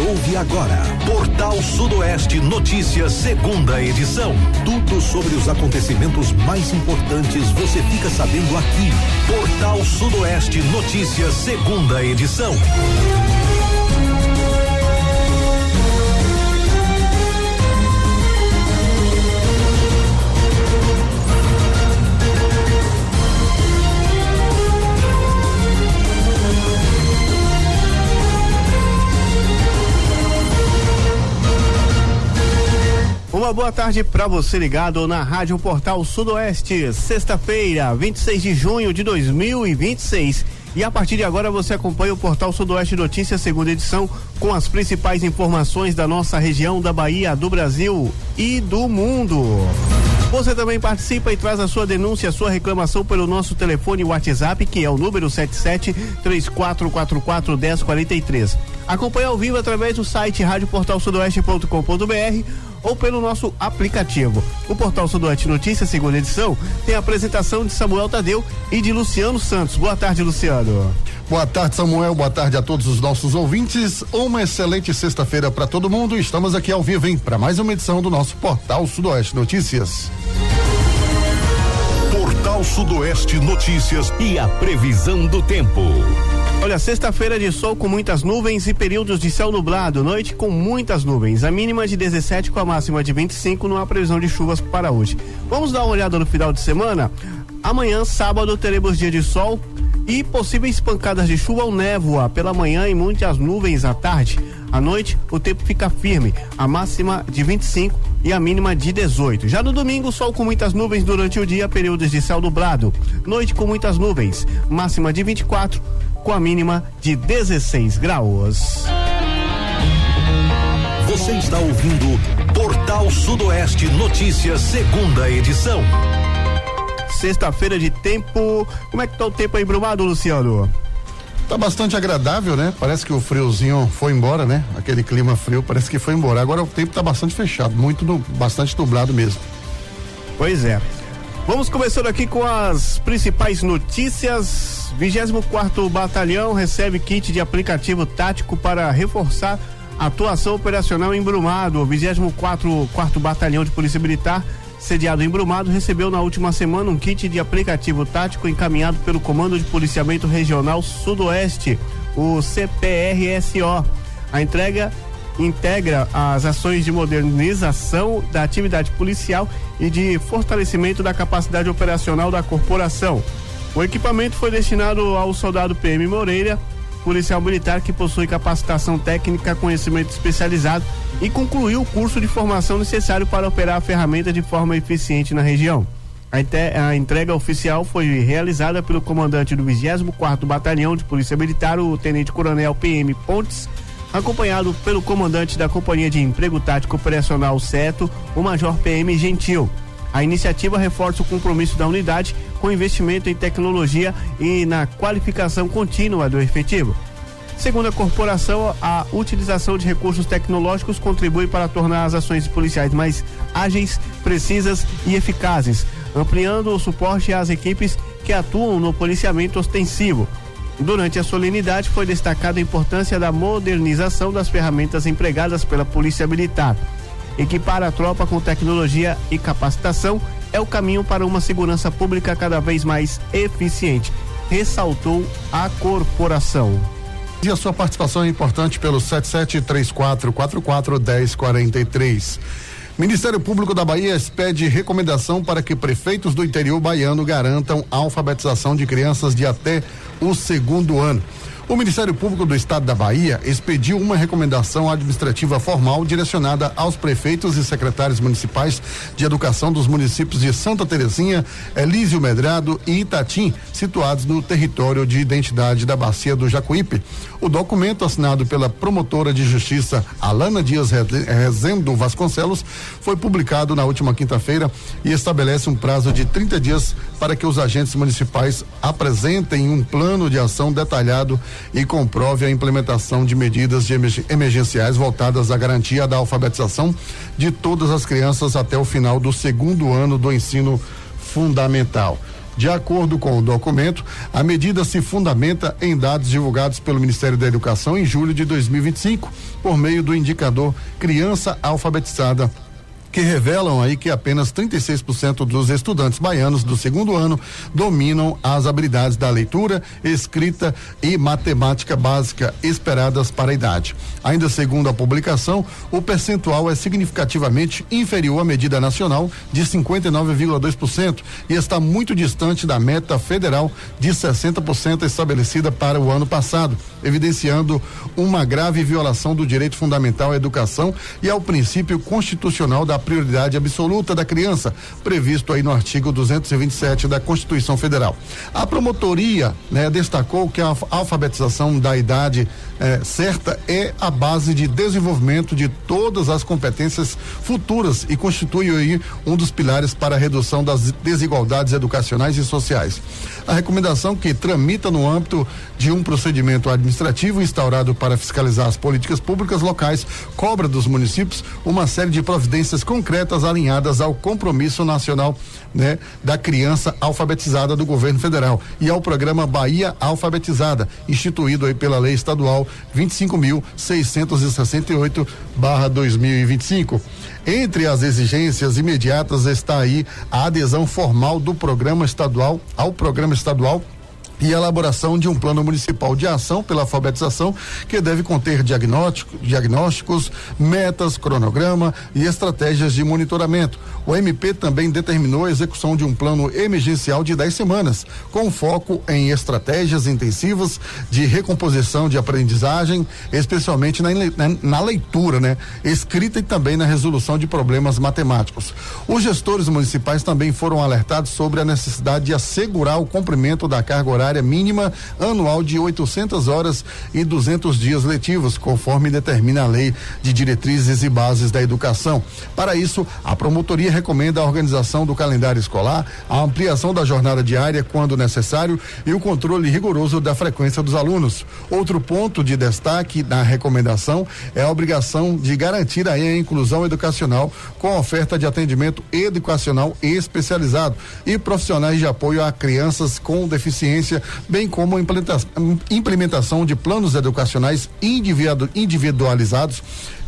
ouve agora Portal Sudoeste Notícias, segunda edição. Tudo sobre os acontecimentos mais importantes você fica sabendo aqui. Portal Sudoeste Notícias, segunda edição. Uma boa tarde para você ligado na Rádio Portal Sudoeste, sexta-feira, 26 de junho de 2026. E a partir de agora você acompanha o Portal Sudoeste Notícias, segunda edição, com as principais informações da nossa região, da Bahia, do Brasil e do mundo. Você também participa e traz a sua denúncia, a sua reclamação pelo nosso telefone WhatsApp, que é o número 77-3444-1043. Acompanhe ao vivo através do site radioportalsudoeste.com.br ou pelo nosso aplicativo. O Portal Sudoeste Notícias, segunda edição, tem a apresentação de Samuel Tadeu e de Luciano Santos. Boa tarde, Luciano. Boa tarde, Samuel. Boa tarde a todos os nossos ouvintes. Uma excelente sexta-feira para todo mundo. Estamos aqui ao vivo, hein? Para mais uma edição do nosso Portal Sudoeste Notícias. Portal Sudoeste Notícias e a previsão do tempo. Olha, sexta-feira de sol com muitas nuvens e períodos de céu nublado, noite com muitas nuvens, a mínima de 17 com a máxima de 25, não há previsão de chuvas para hoje. Vamos dar uma olhada no final de semana? Amanhã, sábado, teremos dia de sol e possíveis pancadas de chuva ou névoa pela manhã e muitas nuvens à tarde. À noite, o tempo fica firme, a máxima de 25 e a mínima de 18. Já no domingo, sol com muitas nuvens durante o dia, períodos de céu nublado. Noite com muitas nuvens, máxima de 24 com a mínima de 16 graus. Você está ouvindo Portal Sudoeste Notícias, segunda edição. Sexta-feira de tempo. Como é que tá o tempo aí, Brumado, Luciano? Tá bastante agradável, né? Parece que o friozinho foi embora, né? Aquele clima frio parece que foi embora. Agora o tempo tá bastante fechado, bastante nublado mesmo. Pois é. Vamos começando aqui com as principais notícias. 24º Batalhão recebe kit de aplicativo tático para reforçar a atuação operacional em Brumado. O 24º Batalhão de Polícia Militar, sediado em Brumado, recebeu na última semana um kit de aplicativo tático encaminhado pelo Comando de Policiamento Regional Sudoeste, o CPRSO. A entrega integra as ações de modernização da atividade policial e de fortalecimento da capacidade operacional da corporação. O equipamento foi destinado ao soldado PM Moreira, policial militar que possui capacitação técnica, conhecimento especializado e concluiu o curso de formação necessário para operar a ferramenta de forma eficiente na região. A entrega oficial foi realizada pelo comandante do 24º Batalhão de Polícia Militar, o Tenente Coronel PM Pontes, acompanhado pelo comandante da Companhia de Emprego Tático Operacional CETO, o Major PM Gentil. A iniciativa reforça o compromisso da unidade com investimento em tecnologia e na qualificação contínua do efetivo. Segundo a corporação, a utilização de recursos tecnológicos contribui para tornar as ações policiais mais ágeis, precisas e eficazes, ampliando o suporte às equipes que atuam no policiamento ostensivo. Durante a solenidade foi destacada a importância da modernização das ferramentas empregadas pela Polícia Militar. Equipar a tropa com tecnologia e capacitação é o caminho para uma segurança pública cada vez mais eficiente, ressaltou a corporação. E a sua participação é importante pelo 77-3444-1043. Ministério Público da Bahia expede recomendação para que prefeitos do interior baiano garantam a alfabetização de crianças de até o 2º ano. O Ministério Público do Estado da Bahia expediu uma recomendação administrativa formal direcionada aos prefeitos e secretários municipais de educação dos municípios de Santa Terezinha, Elísio Medrado e Itatim, situados no território de identidade da Bacia do Jacuípe. O documento, assinado pela promotora de justiça Alana Dias Rezendo Vasconcelos, foi publicado na última quinta-feira e estabelece um prazo de 30 dias para que os agentes municipais apresentem um plano de ação detalhado e comprove a implementação de medidas emergenciais voltadas à garantia da alfabetização de todas as crianças até o final do 2º ano do ensino fundamental. De acordo com o documento, a medida se fundamenta em dados divulgados pelo Ministério da Educação em julho de 2025, por meio do indicador Criança Alfabetizada, que revelam aí que apenas 36% dos estudantes baianos do segundo ano dominam as habilidades da leitura, escrita e matemática básica esperadas para a idade. Ainda segundo a publicação, o percentual é significativamente inferior à medida nacional de 59,2% e está muito distante da meta federal de 60% estabelecida para o ano passado, evidenciando uma grave violação do direito fundamental à educação e ao princípio constitucional da prioridade absoluta da criança, previsto aí no artigo 227 da Constituição Federal. A promotoria, destacou que a alfabetização da idade certa é a base de desenvolvimento de todas as competências futuras e constitui aí um dos pilares para a redução das desigualdades educacionais e sociais. A recomendação, que tramita no âmbito de um procedimento administrativo instaurado para fiscalizar as políticas públicas locais, cobra dos municípios uma série de providências concretas alinhadas ao compromisso nacional, da criança alfabetizada do governo federal e ao programa Bahia Alfabetizada, instituído aí pela lei estadual 25.668/2025. Entre as exigências imediatas está aí a adesão formal do programa estadual ao programa estadual e elaboração de um plano municipal de ação pela alfabetização, que deve conter diagnósticos, metas, cronograma e estratégias de monitoramento. O MP também determinou a execução de um plano emergencial de 10 semanas, com foco em estratégias intensivas de recomposição de aprendizagem, especialmente na leitura, escrita, e também na resolução de problemas matemáticos. Os gestores municipais também foram alertados sobre a necessidade de assegurar o cumprimento da carga horária mínima anual de 800 horas e 200 dias letivos, conforme determina a Lei de Diretrizes e Bases da Educação. Para isso, a promotoria recomenda a organização do calendário escolar, a ampliação da jornada diária quando necessário e o controle rigoroso da frequência dos alunos. Outro ponto de destaque na recomendação é a obrigação de garantir aí a inclusão educacional com oferta de atendimento educacional especializado e profissionais de apoio a crianças com deficiência, bem como implementação de planos educacionais individualizados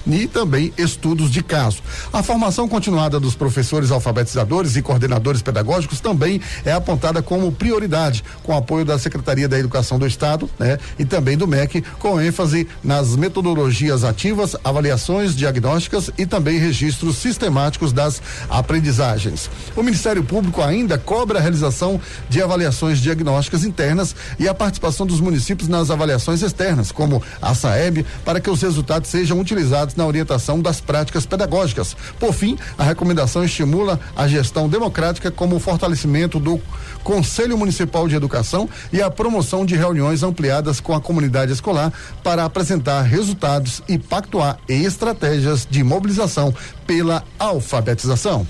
e também estudos de caso. A formação continuada dos professores alfabetizadores e coordenadores pedagógicos também é apontada como prioridade, com apoio da Secretaria da Educação do Estado, e também do MEC, com ênfase nas metodologias ativas, avaliações diagnósticas e também registros sistemáticos das aprendizagens. O Ministério Público ainda cobra a realização de avaliações diagnósticas internas e a participação dos municípios nas avaliações externas, como a SAEB, para que os resultados sejam utilizados na orientação das práticas pedagógicas. Por fim, a recomendação estimula a gestão democrática como o fortalecimento do Conselho Municipal de Educação e a promoção de reuniões ampliadas com a comunidade escolar para apresentar resultados e pactuar estratégias de mobilização pela alfabetização.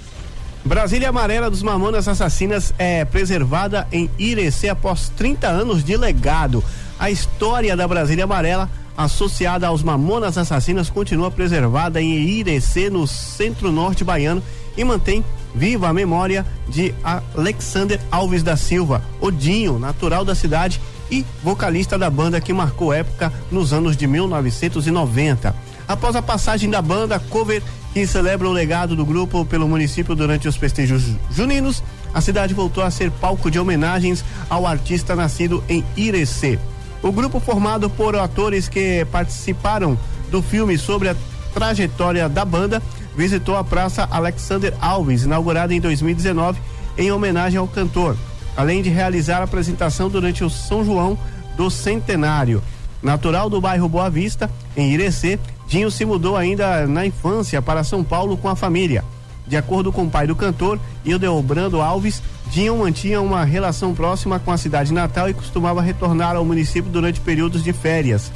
Brasília Amarela dos Mamonas Assassinas é preservada em Irecê após 30 anos de legado. A história da Brasília Amarela, associada aos Mamonas Assassinas, continua preservada em Irecê, no centro-norte baiano, e mantém viva a memória de Alexander Alves da Silva, Odinho, natural da cidade e vocalista da banda que marcou época nos anos de 1990. Após a passagem da banda, cover que celebra o legado do grupo pelo município durante os festejos juninos, a cidade voltou a ser palco de homenagens ao artista nascido em Irecê. O grupo, formado por atores que participaram do filme sobre a trajetória da banda, visitou a Praça Alexander Alves, inaugurada em 2019, em homenagem ao cantor, além de realizar a apresentação durante o São João do Centenário. Natural do bairro Boa Vista, em Irecê, Dinho se mudou ainda na infância para São Paulo com a família. De acordo com o pai do cantor, Ildeobrando Alves, Dinho mantinha uma relação próxima com a cidade natal e costumava retornar ao município durante períodos de férias.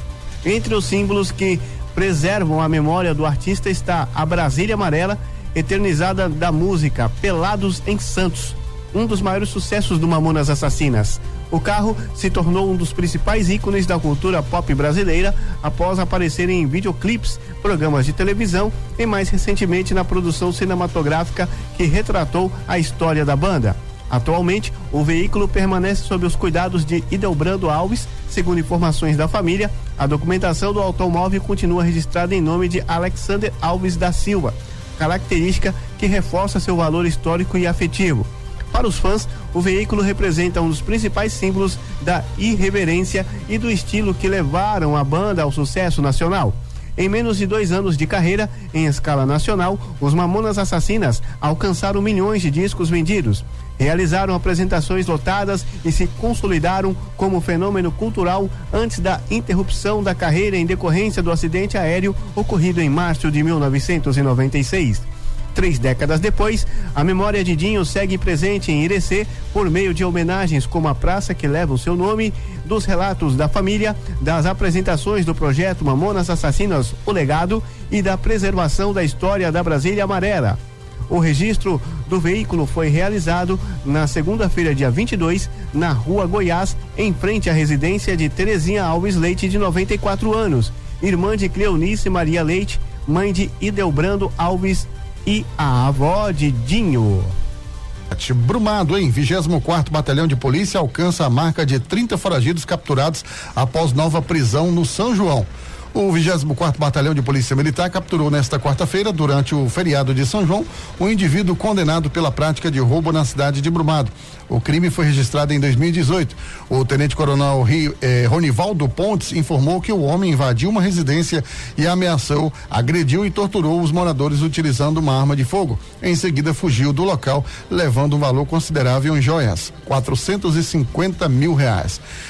Entre os símbolos que preservam a memória do artista está a Brasília Amarela, eternizada da música Pelados em Santos, um dos maiores sucessos do Mamonas Assassinas. O carro se tornou um dos principais ícones da cultura pop brasileira após aparecer em videoclipes, programas de televisão e mais recentemente na produção cinematográfica que retratou a história da banda. Atualmente, o veículo permanece sob os cuidados de Idelbrando Alves. Segundo informações da família, a documentação do automóvel continua registrada em nome de Alexander Alves da Silva, característica que reforça seu valor histórico e afetivo. Para os fãs, o veículo representa um dos principais símbolos da irreverência e do estilo que levaram a banda ao sucesso nacional. Em menos de 2 anos de carreira, em escala nacional, os Mamonas Assassinas alcançaram milhões de discos vendidos, realizaram apresentações lotadas e se consolidaram como fenômeno cultural antes da interrupção da carreira em decorrência do acidente aéreo ocorrido em março de 1996. 3 décadas depois, a memória de Dinho segue presente em Irecê por meio de homenagens como a praça que leva o seu nome, dos relatos da família, das apresentações do projeto Mamonas Assassinas, o legado e da preservação da história da Brasília Amarela. O registro do veículo foi realizado na segunda-feira, dia 22, na Rua Goiás, em frente à residência de Terezinha Alves Leite, de 94 anos, irmã de Cleonice Maria Leite, mãe de Idelbrando Alves e a avó de Dinho. Brumado, hein? 24º Batalhão de Polícia alcança a marca de 30 foragidos capturados após nova prisão no São João. O 24º Batalhão de Polícia Militar capturou nesta quarta-feira, durante o feriado de São João, um indivíduo condenado pela prática de roubo na cidade de Brumado. O crime foi registrado em 2018. O tenente-coronel Ronivaldo Pontes informou que o homem invadiu uma residência e ameaçou, agrediu e torturou os moradores utilizando uma arma de fogo. Em seguida, fugiu do local, levando um valor considerável em joias, R$450 mil.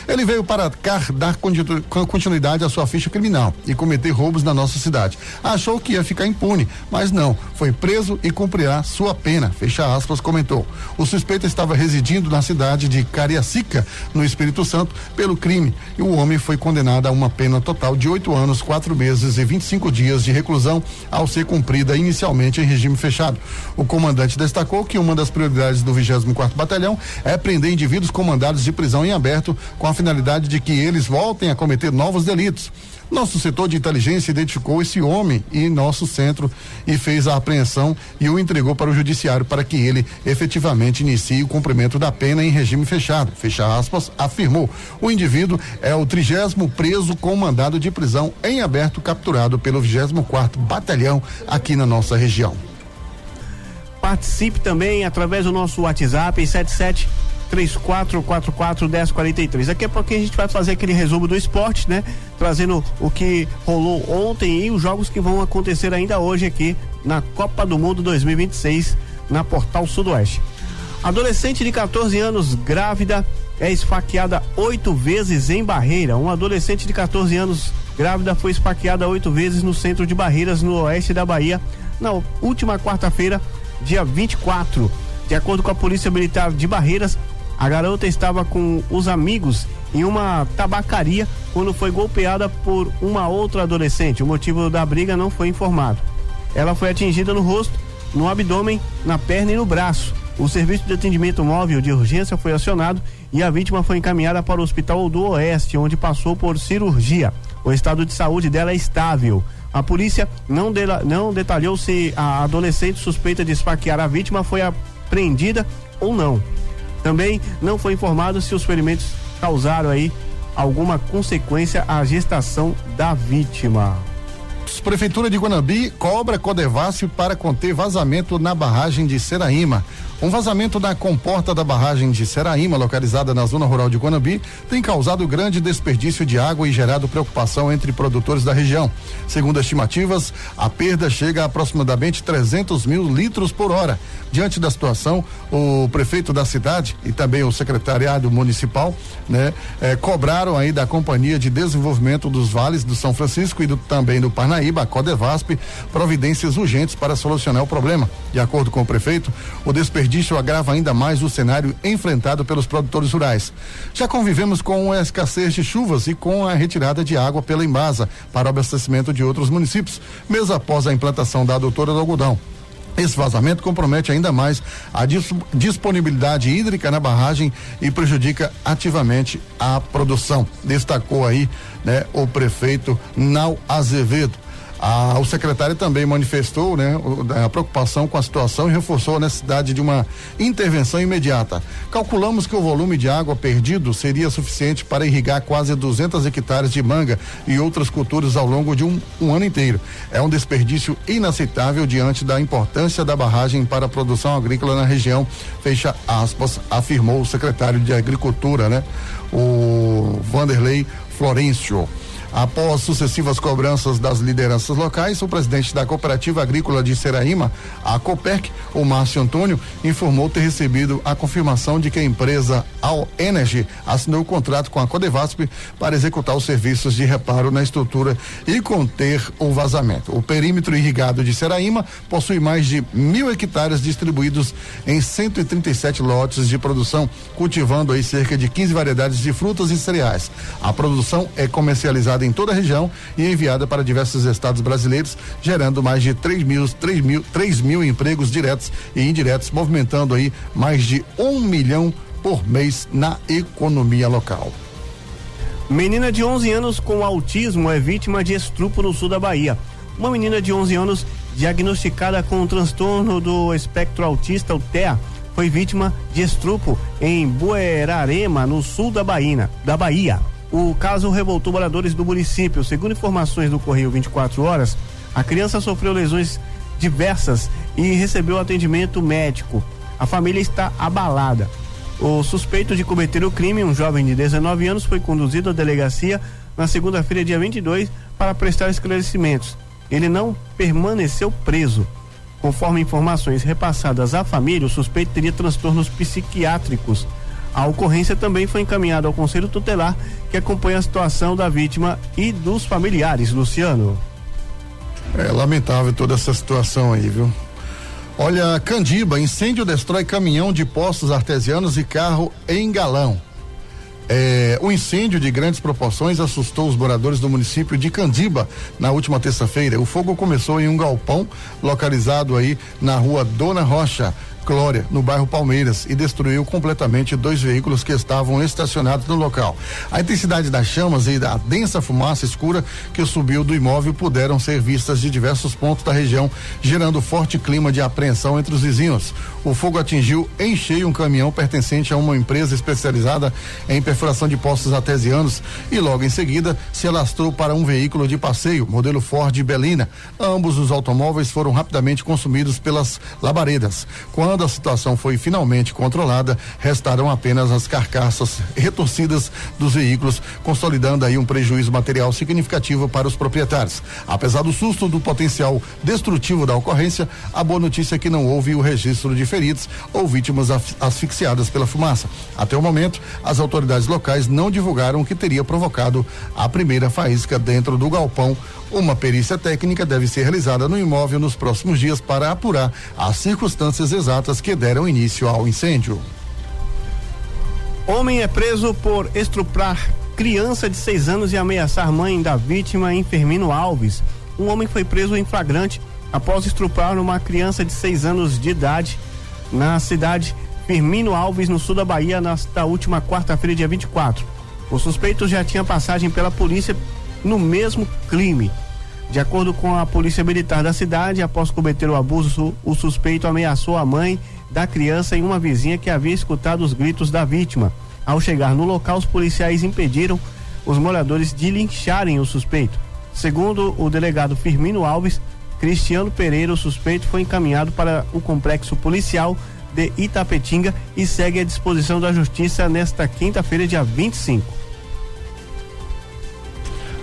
Ele veio para cá dar continuidade à sua ficha criminal e cometer roubos na nossa cidade. Achou que ia ficar impune, mas não. Foi preso e cumprirá sua pena. Fecha aspas, comentou. O suspeito estava residindo na cidade de Cariacica, no Espírito Santo, pelo crime, e o homem foi condenado a uma pena total de 8 anos, 4 meses e 25 dias de reclusão, ao ser cumprida inicialmente em regime fechado. O comandante destacou que uma das prioridades do 24º Batalhão é prender indivíduos com mandados de prisão em aberto, com a finalidade de que eles voltem a cometer novos delitos. Nosso setor de inteligência identificou esse homem em nosso centro e fez a apreensão e o entregou para o judiciário para que ele efetivamente inicie o cumprimento da pena em regime fechado. Fecha aspas, afirmou. O indivíduo é o 30º preso com mandado de prisão em aberto, capturado pelo 24º Batalhão aqui na nossa região. Participe também através do nosso WhatsApp 7734441043. Daqui a pouquinho a gente vai fazer aquele resumo do esporte, né? Trazendo o que rolou ontem e os jogos que vão acontecer ainda hoje aqui na Copa do Mundo 2026 na Portal Sudoeste. Adolescente de 14 anos grávida é esfaqueada 8 vezes em Barreira. Uma adolescente de 14 anos grávida foi esfaqueada 8 vezes no centro de Barreiras, no oeste da Bahia, na última quarta-feira, dia 24. De acordo com a Polícia Militar de Barreiras, a garota estava com os amigos em uma tabacaria quando foi golpeada por uma outra adolescente. O motivo da briga não foi informado. Ela foi atingida no rosto, no abdômen, na perna e no braço. O serviço de atendimento móvel de urgência foi acionado e a vítima foi encaminhada para o Hospital do Oeste, onde passou por cirurgia. O estado de saúde dela é estável. A polícia não detalhou se a adolescente suspeita de esfaquear a vítima foi apreendida ou não. Também não foi informado se os ferimentos causaram aí alguma consequência à gestação da vítima. Prefeitura de Guanambi cobra Codevasf para conter vazamento na barragem de Seraíma. Um vazamento na comporta da barragem de Seraíma, localizada na zona rural de Guanambi, tem causado grande desperdício de água e gerado preocupação entre produtores da região. Segundo estimativas, a perda chega a aproximadamente 300 mil litros por hora. Diante da situação, o prefeito da cidade e também o secretariado municipal, cobraram aí da Companhia de Desenvolvimento dos Vales do São Francisco e também do Parnaíba, a Codevasp, providências urgentes para solucionar o problema. De acordo com o prefeito, o desperdício agrava ainda mais o cenário enfrentado pelos produtores rurais. Já convivemos com a escassez de chuvas e com a retirada de água pela Embasa para o abastecimento de outros municípios, mesmo após a implantação da adutora do algodão. Esse vazamento compromete ainda mais a disponibilidade hídrica na barragem e prejudica ativamente a produção. Destacou aí, o prefeito Nau Azevedo. O secretário também manifestou, né, a preocupação com a situação e reforçou a necessidade de uma intervenção imediata. Calculamos que o volume de água perdido seria suficiente para irrigar quase 200 hectares de manga e outras culturas ao longo de um ano inteiro. É um desperdício inaceitável diante da importância da barragem para a produção agrícola na região, fecha aspas, afirmou o secretário de Agricultura, né, o Vanderlei Florencio. Após sucessivas cobranças das lideranças locais, o presidente da Cooperativa Agrícola de Seraíma, a Copec, o Márcio Antônio, informou ter recebido a confirmação de que a empresa All Energy assinou o contrato com a Codevasp para executar os serviços de reparo na estrutura e conter o vazamento. O perímetro irrigado de Seraíma possui mais de 1.000 hectares distribuídos em 137 lotes de produção, cultivando aí cerca de 15 variedades de frutas e cereais. A produção é comercializada em toda a região e enviada para diversos estados brasileiros, gerando mais de 3 mil empregos diretos e indiretos, movimentando aí mais de 1 milhão por mês na economia local. Menina de 11 anos com autismo é vítima de estupro no sul da Bahia. Uma menina de 11 anos diagnosticada com um transtorno do espectro autista, o TEA, foi vítima de estupro em Buerarema, no sul da Bahia. O caso revoltou moradores do município. Segundo informações do Correio 24 Horas, a criança sofreu lesões diversas e recebeu atendimento médico. A família está abalada. O suspeito de cometer o crime, um jovem de 19 anos, foi conduzido à delegacia na segunda-feira, dia 22, para prestar esclarecimentos. Ele não permaneceu preso. Conforme informações repassadas à família, o suspeito teria transtornos psiquiátricos. A ocorrência também foi encaminhada ao Conselho Tutelar, que acompanha a situação da vítima e dos familiares. Luciano. É lamentável toda essa situação aí, viu? Olha, Candiba, incêndio destrói caminhão de poços artesianos e carro em Galão. O incêndio de grandes proporções assustou os moradores do município de Candiba na última terça-feira. O fogo começou em um galpão localizado aí na rua Dona Rocha Glória, no bairro Palmeiras, e destruiu completamente 2 veículos que estavam estacionados no local. A intensidade das chamas e da densa fumaça escura que subiu do imóvel puderam ser vistas de diversos pontos da região, gerando forte clima de apreensão entre os vizinhos. O fogo atingiu em cheio um caminhão pertencente a uma empresa especializada em perfuração de poços artesianos e logo em seguida se alastrou para um veículo de passeio, modelo Ford Belina. Ambos os automóveis foram rapidamente consumidos pelas labaredas. Quando a situação foi finalmente controlada, restaram apenas as carcaças retorcidas dos veículos, consolidando aí um prejuízo material significativo para os proprietários. Apesar do susto do potencial destrutivo da ocorrência, a boa notícia é que não houve o registro de feridos ou vítimas asfixiadas pela fumaça. Até o momento, as autoridades locais não divulgaram o que teria provocado a primeira faísca dentro do galpão. Uma perícia técnica deve ser realizada no imóvel nos próximos dias para apurar as circunstâncias exatas que deram início ao incêndio. Homem é preso por estuprar criança de 6 anos e ameaçar mãe da vítima em Firmino Alves. Um homem foi preso em flagrante após estuprar uma criança de 6 anos de idade na cidade Firmino Alves, no sul da Bahia, nesta última quarta-feira, dia 24. O suspeito já tinha passagem pela polícia no mesmo crime. De acordo com a polícia militar da cidade, após cometer o abuso, o suspeito ameaçou a mãe da criança e uma vizinha que havia escutado os gritos da vítima. Ao chegar no local, os policiais impediram os moradores de lincharem o suspeito. Segundo o delegado Firmino Alves, Cristiano Pereira, o suspeito foi encaminhado para o complexo policial de Itapetinga e segue à disposição da justiça nesta quinta-feira, dia 25.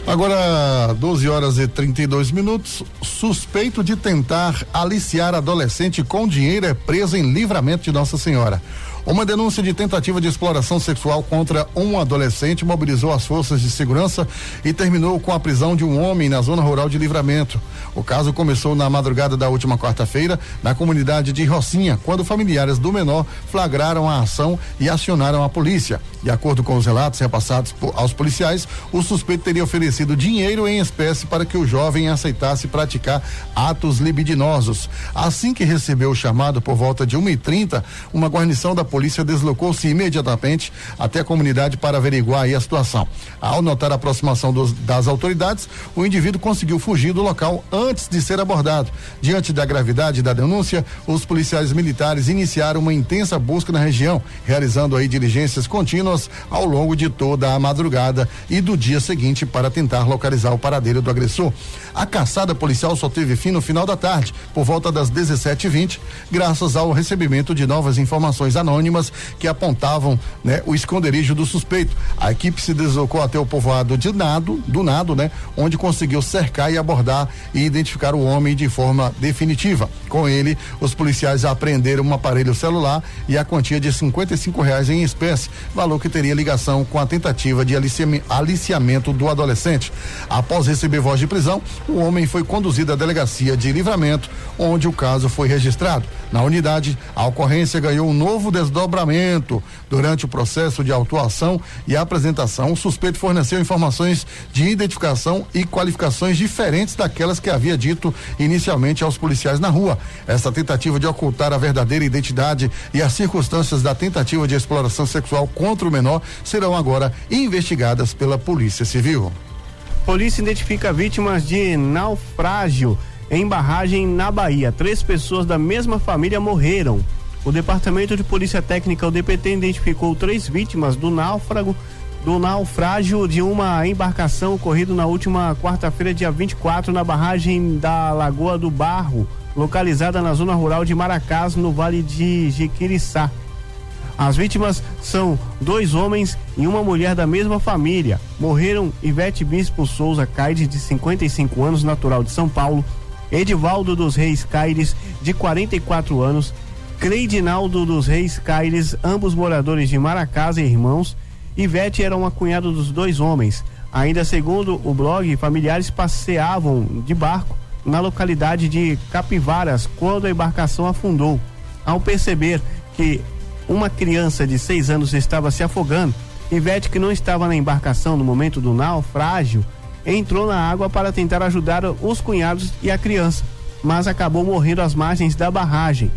Agora, 12h32. Suspeito de tentar aliciar adolescente com dinheiro é preso em Livramento de Nossa Senhora. Uma denúncia de tentativa de exploração sexual contra um adolescente mobilizou as forças de segurança e terminou com a prisão de um homem na zona rural de Livramento. O caso começou na madrugada da última quarta-feira, na comunidade de Rocinha, quando familiares do menor flagraram a ação e acionaram a polícia. De acordo com os relatos repassados aos policiais, o suspeito teria oferecido dinheiro em espécie para que o jovem aceitasse praticar atos libidinosos. Assim que recebeu o chamado por volta de 1h30, uma guarnição da polícia deslocou-se imediatamente até a comunidade para averiguar aí a situação. Ao notar a aproximação das autoridades, o indivíduo conseguiu fugir do local antes de ser abordado. Diante da gravidade da denúncia, os policiais militares iniciaram uma intensa busca na região, realizando aí diligências contínuas ao longo de toda a madrugada e do dia seguinte para tentar localizar o paradeiro do agressor. A caçada policial só teve fim no final da tarde, por volta das 17h20, graças ao recebimento de novas informações anônimas que apontavam, né, o esconderijo do suspeito. A equipe se deslocou até o povoado do Nado, né, onde conseguiu cercar e abordar e identificar o homem de forma definitiva. Com ele, os policiais apreenderam um aparelho celular e a quantia de R$55 em espécie, valor que teria ligação com a tentativa de aliciamento do adolescente. Após receber voz de prisão, o homem foi conduzido à delegacia de Livramento, onde o caso foi registrado. Na unidade, a ocorrência ganhou um novo desdobramento. Durante o processo de autuação e apresentação, o suspeito forneceu informações de identificação e qualificações diferentes daquelas que havia dito inicialmente aos policiais na rua. Essa tentativa de ocultar a verdadeira identidade e as circunstâncias da tentativa de exploração sexual contra o menor serão agora investigadas pela Polícia Civil. Polícia identifica vítimas de naufrágio em barragem na Bahia. 3 pessoas da mesma família morreram. O Departamento de Polícia Técnica, o DPT, identificou 3 vítimas do naufrágio de uma embarcação ocorrido na última quarta-feira, dia 24, na barragem da Lagoa do Barro, localizada na zona rural de Maracás, no Vale de Jequiriçá. As vítimas são 2 homens e uma mulher da mesma família. Morreram Ivete Bispo Souza Caires, de 55 anos, natural de São Paulo; Edivaldo dos Reis Caires, de 44 anos; Cleidinaldo dos Reis Caires, ambos moradores de Maracás e irmãos. Ivete era uma cunhada dos 2 homens. Ainda segundo o blog, familiares passeavam de barco na localidade de Capivaras quando a embarcação afundou. Ao perceber que uma criança de 6 anos estava se afogando, Ivete, que não estava na embarcação no momento do naufrágio, entrou na água para tentar ajudar os cunhados e a criança, mas acabou morrendo às margens da barragem.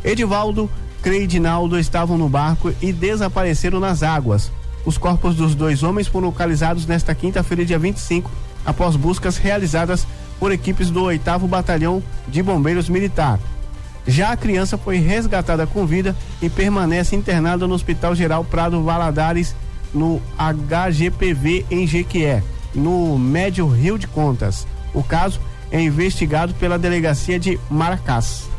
Edivaldo e Cleidinaldo estavam no barco e desapareceram nas águas. Os corpos dos 2 homens foram localizados nesta quinta-feira, dia 25, após buscas realizadas por equipes do 8º Batalhão de Bombeiros Militar. Já a criança foi resgatada com vida e permanece internada no Hospital Geral Prado Valadares, no HGPV em Jequié, no Médio Rio de Contas. O caso é investigado pela Delegacia de Maracás.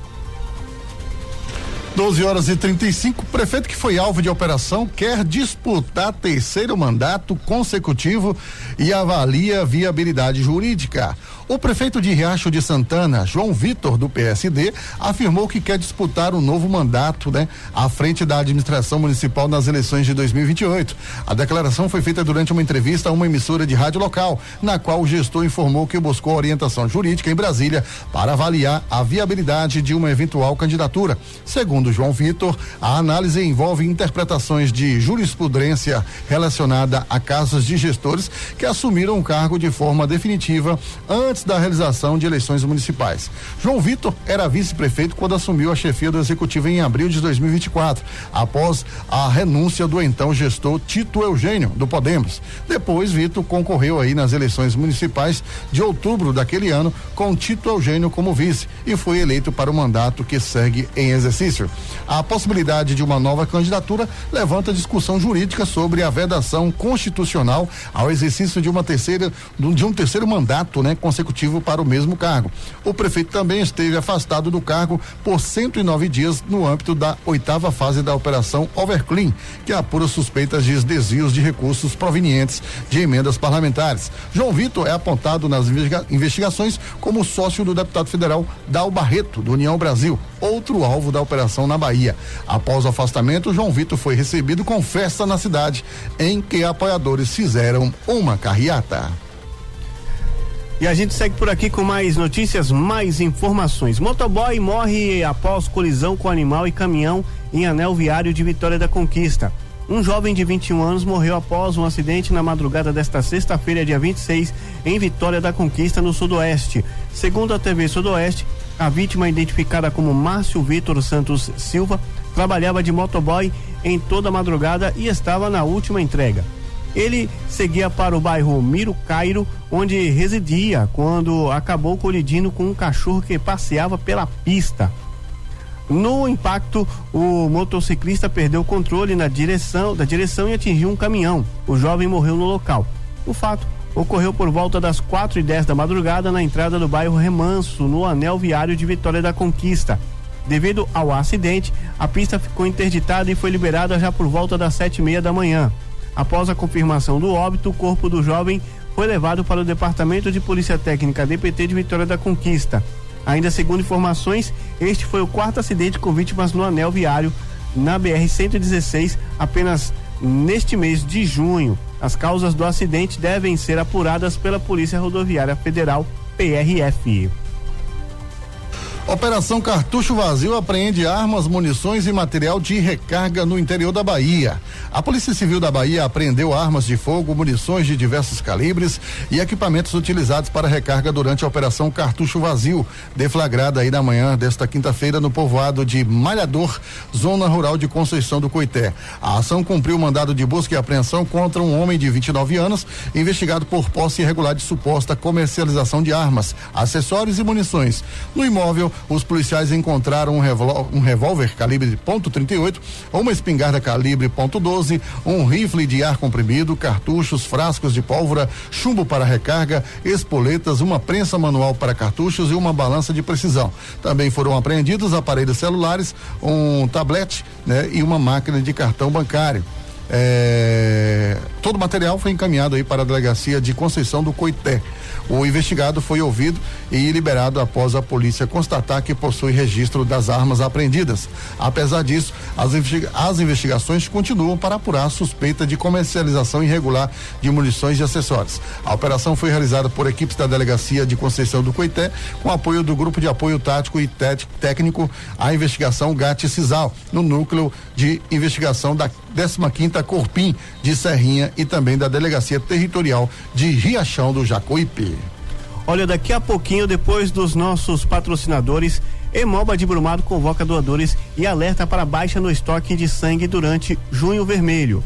12h35, o prefeito que foi alvo de operação quer disputar 3º mandato consecutivo e avalia viabilidade jurídica. O prefeito de Riacho de Santana, João Vitor, do PSD, afirmou que quer disputar um novo mandato, né, à frente da administração municipal nas eleições de 2028. A declaração foi feita durante uma entrevista a uma emissora de rádio local, na qual o gestor informou que buscou orientação jurídica em Brasília para avaliar a viabilidade de uma eventual candidatura. Segundo João Vitor, a análise envolve interpretações de jurisprudência relacionada a casos de gestores que assumiram o cargo de forma definitiva antes da realização de eleições municipais. João Vitor era vice-prefeito quando assumiu a chefia do executivo em abril de 2024, após a renúncia do então gestor Tito Eugênio, do Podemos. Depois, Vitor concorreu aí nas eleições municipais de outubro daquele ano, com Tito Eugênio como vice, e foi eleito para o mandato que segue em exercício. A possibilidade de uma nova candidatura levanta discussão jurídica sobre a vedação constitucional ao exercício de um terceiro mandato, né, consecutivo para o mesmo cargo. O prefeito também esteve afastado do cargo por 109 dias no âmbito da 8ª fase da Operação Overclean, que apura suspeitas de desvios de recursos provenientes de emendas parlamentares. João Vitor é apontado nas investigações como sócio do deputado federal Dal Barreto, do União Brasil, outro alvo da operação na Bahia. Após o afastamento, João Vitor foi recebido com festa na cidade, em que apoiadores fizeram uma carreata. E a gente segue por aqui com mais notícias, mais informações. Motoboy morre após colisão com animal e caminhão em anel viário de Vitória da Conquista. Um jovem de 21 anos morreu após um acidente na madrugada desta sexta-feira, dia 26, em Vitória da Conquista, no Sudoeste. Segundo a TV Sudoeste, a vítima, identificada como Márcio Vitor Santos Silva, trabalhava de motoboy em toda a madrugada e estava na última entrega. Ele seguia para o bairro Miro Cairo, onde residia, quando acabou colidindo com um cachorro que passeava pela pista. No impacto, o motociclista perdeu o controle da direção e atingiu um caminhão. O jovem morreu no local. O fato ocorreu por volta das 4h10 da madrugada na entrada do bairro Remanso, no anel viário de Vitória da Conquista. Devido ao acidente, a pista ficou interditada e foi liberada já por volta das 7h30 da manhã. Após a confirmação do óbito, o corpo do jovem foi levado para o Departamento de Polícia Técnica DPT de Vitória da Conquista. Ainda segundo informações, este foi o 4º acidente com vítimas no anel viário na BR-116 apenas neste mês de junho. As causas do acidente devem ser apuradas pela Polícia Rodoviária Federal, PRF. Operação Cartucho Vazio apreende armas, munições e material de recarga no interior da Bahia. A Polícia Civil da Bahia apreendeu armas de fogo, munições de diversos calibres e equipamentos utilizados para recarga durante a Operação Cartucho Vazio, deflagrada aí na manhã desta quinta-feira no povoado de Malhador, zona rural de Conceição do Coité. A ação cumpriu mandado de busca e apreensão contra um homem de 29 anos, investigado por posse irregular de suposta comercialização de armas, acessórios e munições. No imóvel, os policiais encontraram um revólver calibre .38, uma espingarda calibre .12, um rifle de ar comprimido, cartuchos, frascos de pólvora, chumbo para recarga, espoletas, uma prensa manual para cartuchos e uma balança de precisão. Também foram apreendidos aparelhos celulares, um tablet, né, e uma máquina de cartão bancário. Todo o material foi encaminhado aí para a delegacia de Conceição do Coité. O investigado foi ouvido e liberado após a polícia constatar que possui registro das armas apreendidas. Apesar disso, as investigações continuam para apurar a suspeita de comercialização irregular de munições e acessórios. A operação foi realizada por equipes da delegacia de Conceição do Coité, com apoio do Grupo de Apoio Tático e Técnico à Investigação GAT-CISAL, no núcleo de investigação da 15ª Corpim de Serrinha e também da Delegacia Territorial de Riachão do Jacuípe. Olha, daqui a pouquinho, depois dos nossos patrocinadores, Hemoba de Brumado convoca doadores e alerta para baixa no estoque de sangue durante Junho Vermelho.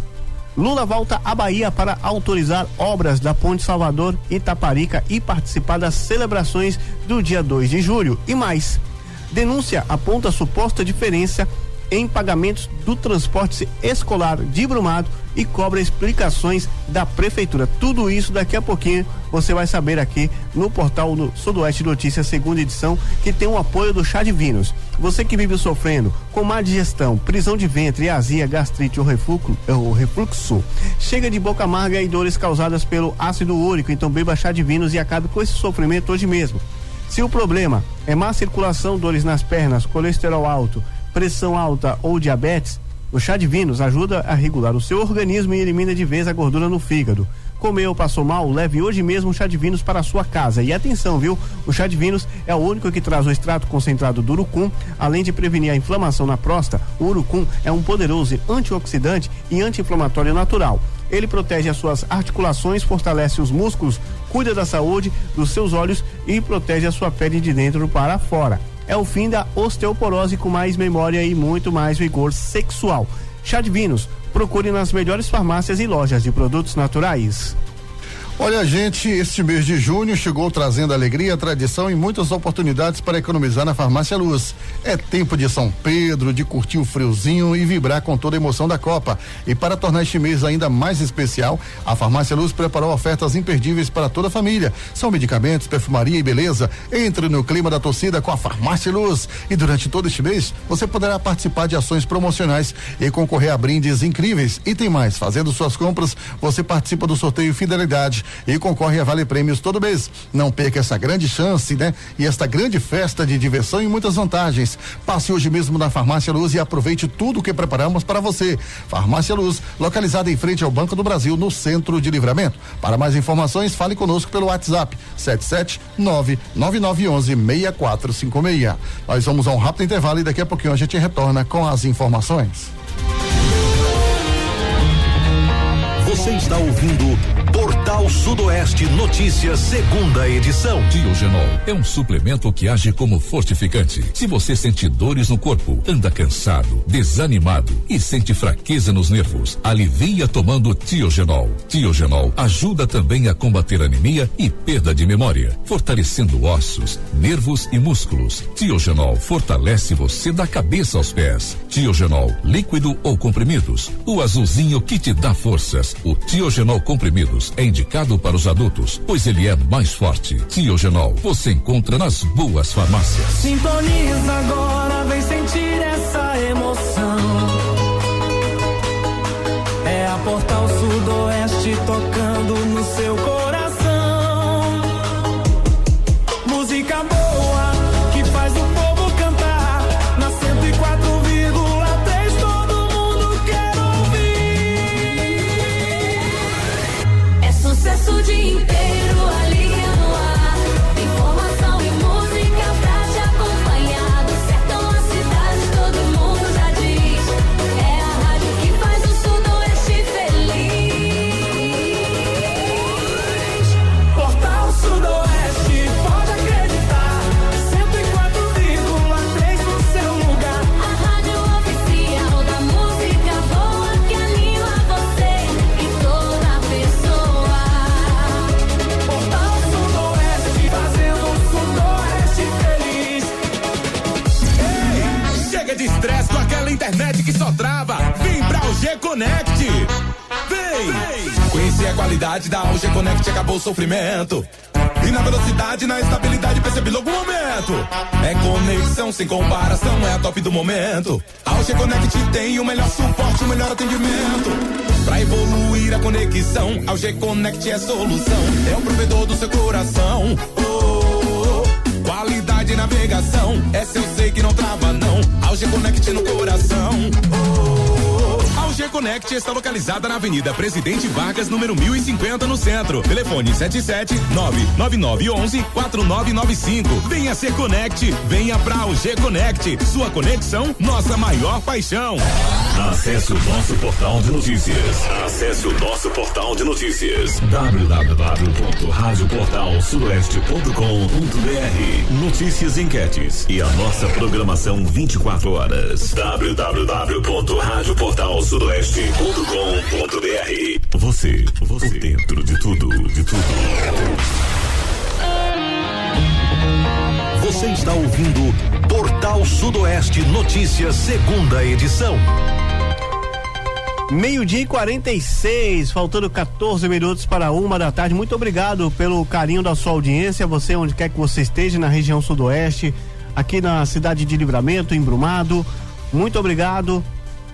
Lula volta à Bahia para autorizar obras da Ponte Salvador Itaparica e participar das celebrações do dia 2 de julho. E mais, denúncia aponta suposta diferença em pagamentos do transporte escolar de Brumado e cobra explicações da prefeitura. Tudo isso daqui a pouquinho você vai saber aqui no portal do Sudoeste Notícias, segunda edição, que tem o apoio do Chá Divinos. Você que vive sofrendo com má digestão, prisão de ventre, azia, gastrite ou refluxo, chega de boca amarga e dores causadas pelo ácido úrico, então beba Chá Divinos e acabe com esse sofrimento hoje mesmo. Se o problema é má circulação, dores nas pernas, colesterol alto, pressão alta ou diabetes, o Chá Divinos ajuda a regular o seu organismo e elimina de vez a gordura no fígado. Comeu ou passou mal? Leve hoje mesmo o Chá Divinos para a sua casa. E atenção, viu? O Chá Divinos é o único que traz o extrato concentrado do urucum. Além de prevenir a inflamação na próstata, o urucum é um poderoso antioxidante e anti-inflamatório natural. Ele protege as suas articulações, fortalece os músculos, cuida da saúde dos seus olhos e protege a sua pele de dentro para fora. É o fim da osteoporose com mais memória e muito mais vigor sexual. Chá Divinos, procure nas melhores farmácias e lojas de produtos naturais. Olha, gente, este mês de junho chegou trazendo alegria, tradição e muitas oportunidades para economizar na Farmácia Luz. É tempo de São Pedro, de curtir o friozinho e vibrar com toda a emoção da Copa. E para tornar este mês ainda mais especial, a Farmácia Luz preparou ofertas imperdíveis para toda a família. São medicamentos, perfumaria e beleza. Entre no clima da torcida com a Farmácia Luz. E durante todo este mês, você poderá participar de ações promocionais e concorrer a brindes incríveis. E tem mais, fazendo suas compras, você participa do sorteio Fidelidade e concorre a vale prêmios todo mês. Não perca essa grande chance, né? E esta grande festa de diversão e muitas vantagens. Passe hoje mesmo na Farmácia Luz e aproveite tudo o que preparamos para você. Farmácia Luz, localizada em frente ao Banco do Brasil, no centro de Livramento. Para mais informações, fale conosco pelo WhatsApp 77999116456. Nós vamos a um rápido intervalo e daqui a pouquinho a gente retorna com as informações. Você está ouvindo Portal Sudoeste Notícias, segunda edição. Tiogenol é um suplemento que age como fortificante. Se você sente dores no corpo, anda cansado, desanimado e sente fraqueza nos nervos, alivia tomando Tiogenol. Tiogenol ajuda também a combater anemia e perda de memória, fortalecendo ossos, nervos e músculos. Tiogenol fortalece você da cabeça aos pés. Tiogenol, líquido ou comprimidos, o azulzinho que te dá forças. O Tiogenol comprimidos é indicado para os adultos, pois ele é mais forte. Tiogenol você encontra nas boas farmácias. Sintoniza agora, vem sentir essa emoção. É a Portal Sudoeste tocando no seu coração. Música boa que faz o povo cantar. Na 104,3 todo mundo quer ouvir. É sucesso o dia inteiro, alegria no ar. Informação e música pra te acompanhar. Do sertão à cidade todo mundo já diz. É a rádio que faz o Sudoeste feliz. Portal Sudoeste, pode acreditar. 104,3 no seu lugar. A rádio oficial da música boa que anima você e toda pessoa. Portal Sudoeste, fazendo o Sudoeste feliz. Ei, chega de estresse com aquela internet que só trava. Vem pra UG Connect. Vem! Conhecer a qualidade da UG Connect, acabou o sofrimento. E na velocidade, na estabilidade, percebi logo o momento. É conexão sem comparação, é a top do momento. A UG Connect tem o melhor suporte, o melhor atendimento. Pra evoluir a conexão, a UG Connect é solução. É o provedor do seu coração. Qualidade e navegação, essa eu sei que não trava não. A UG Connect no coração. A UG Connect está localizada na Avenida Presidente Vargas, número 1050, no centro. Telefone 77999114995. Venha ser Connect, venha pra UG Connect. Sua conexão, nossa maior paixão. Acesse o nosso portal de notícias. Acesse o nosso portal de notícias. www.radioportalsudoeste.com.br. Notícias, enquetes e a nossa programação 24 horas. www.radioportalsudoeste.com.br. Você dentro de tudo, de tudo. Você está ouvindo Portal Sudoeste Notícias, segunda edição. 12:46, faltando 14 minutos para 1h da tarde. Muito obrigado pelo carinho da sua audiência. Você, onde quer que você esteja, na região sudoeste, aqui na cidade de Livramento, em Brumado. Muito obrigado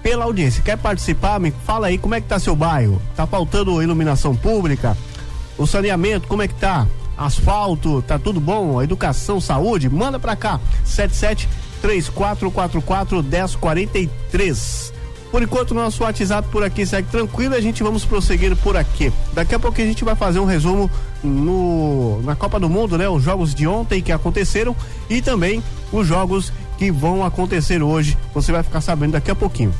pela audiência. Quer participar? Me fala aí como é que tá seu bairro. Tá faltando iluminação pública? O saneamento, como é que tá? Asfalto, tá tudo bom? Educação, saúde? Manda pra cá. 77-3444-1043. Por enquanto, nosso WhatsApp por aqui segue tranquilo, a gente vamos prosseguir por aqui. Daqui a pouco a gente vai fazer um resumo na Copa do Mundo, né? Os jogos de ontem que aconteceram e também os jogos que vão acontecer hoje. Você vai ficar sabendo daqui a pouquinho.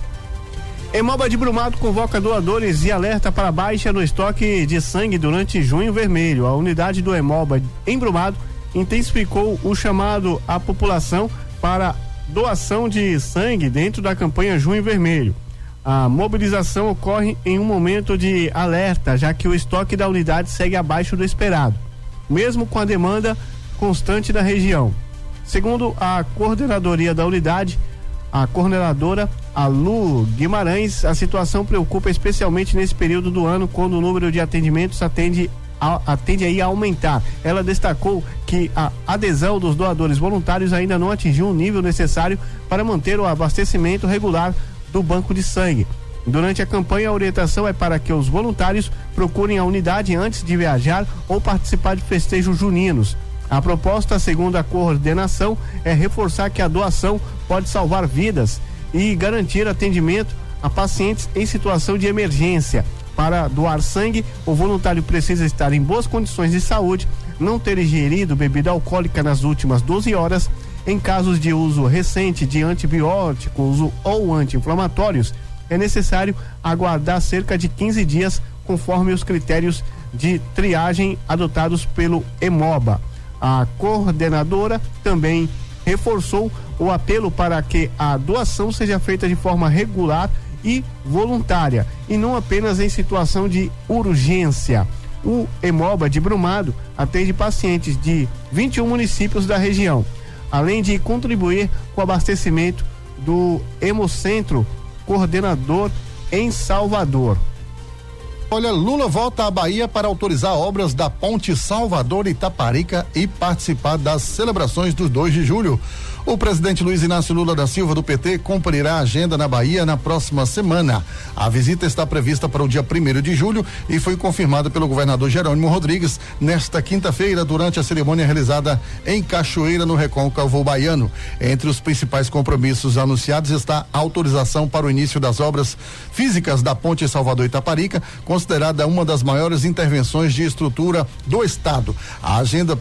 Hemoba de Brumado convoca doadores e alerta para baixa no estoque de sangue durante Junho Vermelho. A unidade do Hemoba em Brumado intensificou o chamado à população para doação de sangue dentro da campanha Junho Vermelho. A mobilização ocorre em um momento de alerta, já que o estoque da unidade segue abaixo do esperado, mesmo com a demanda constante da região. Segundo a coordenadoria da unidade, a coordenadora Lu Guimarães, a situação preocupa especialmente nesse período do ano, quando o número de atendimentos atende aí a aumentar. Ela destacou que a adesão dos doadores voluntários ainda não atingiu o nível necessário para manter o abastecimento regular do banco de sangue. Durante a campanha, a orientação é para que os voluntários procurem a unidade antes de viajar ou participar de festejos juninos. A proposta, segundo a coordenação, é reforçar que a doação pode salvar vidas e garantir atendimento a pacientes em situação de emergência. Para doar sangue, o voluntário precisa estar em boas condições de saúde, não ter ingerido bebida alcoólica nas últimas 12 horas. Em casos de uso recente de antibióticos ou anti-inflamatórios, é necessário aguardar cerca de 15 dias, conforme os critérios de triagem adotados pelo Hemoba. A coordenadora também reforçou o apelo para que a doação seja feita de forma regular e voluntária, e não apenas em situação de urgência. O Hemoba de Brumado atende pacientes de 21 municípios da região, além de contribuir com o abastecimento do Hemocentro Coordenador em Salvador. Olha, Lula volta à Bahia para autorizar obras da Ponte Salvador-Itaparica e participar das celebrações do 2 de julho. O presidente Luiz Inácio Lula da Silva, do PT, cumprirá a agenda na Bahia na próxima semana. A visita está prevista para o dia 1º de julho e foi confirmada pelo governador Jerônimo Rodrigues nesta quinta-feira, durante a cerimônia realizada em Cachoeira, no Recôncavo Baiano. Entre os principais compromissos anunciados está a autorização para o início das obras físicas da Ponte Salvador-Itaparica, considerada uma das maiores intervenções de estrutura do Estado. A agenda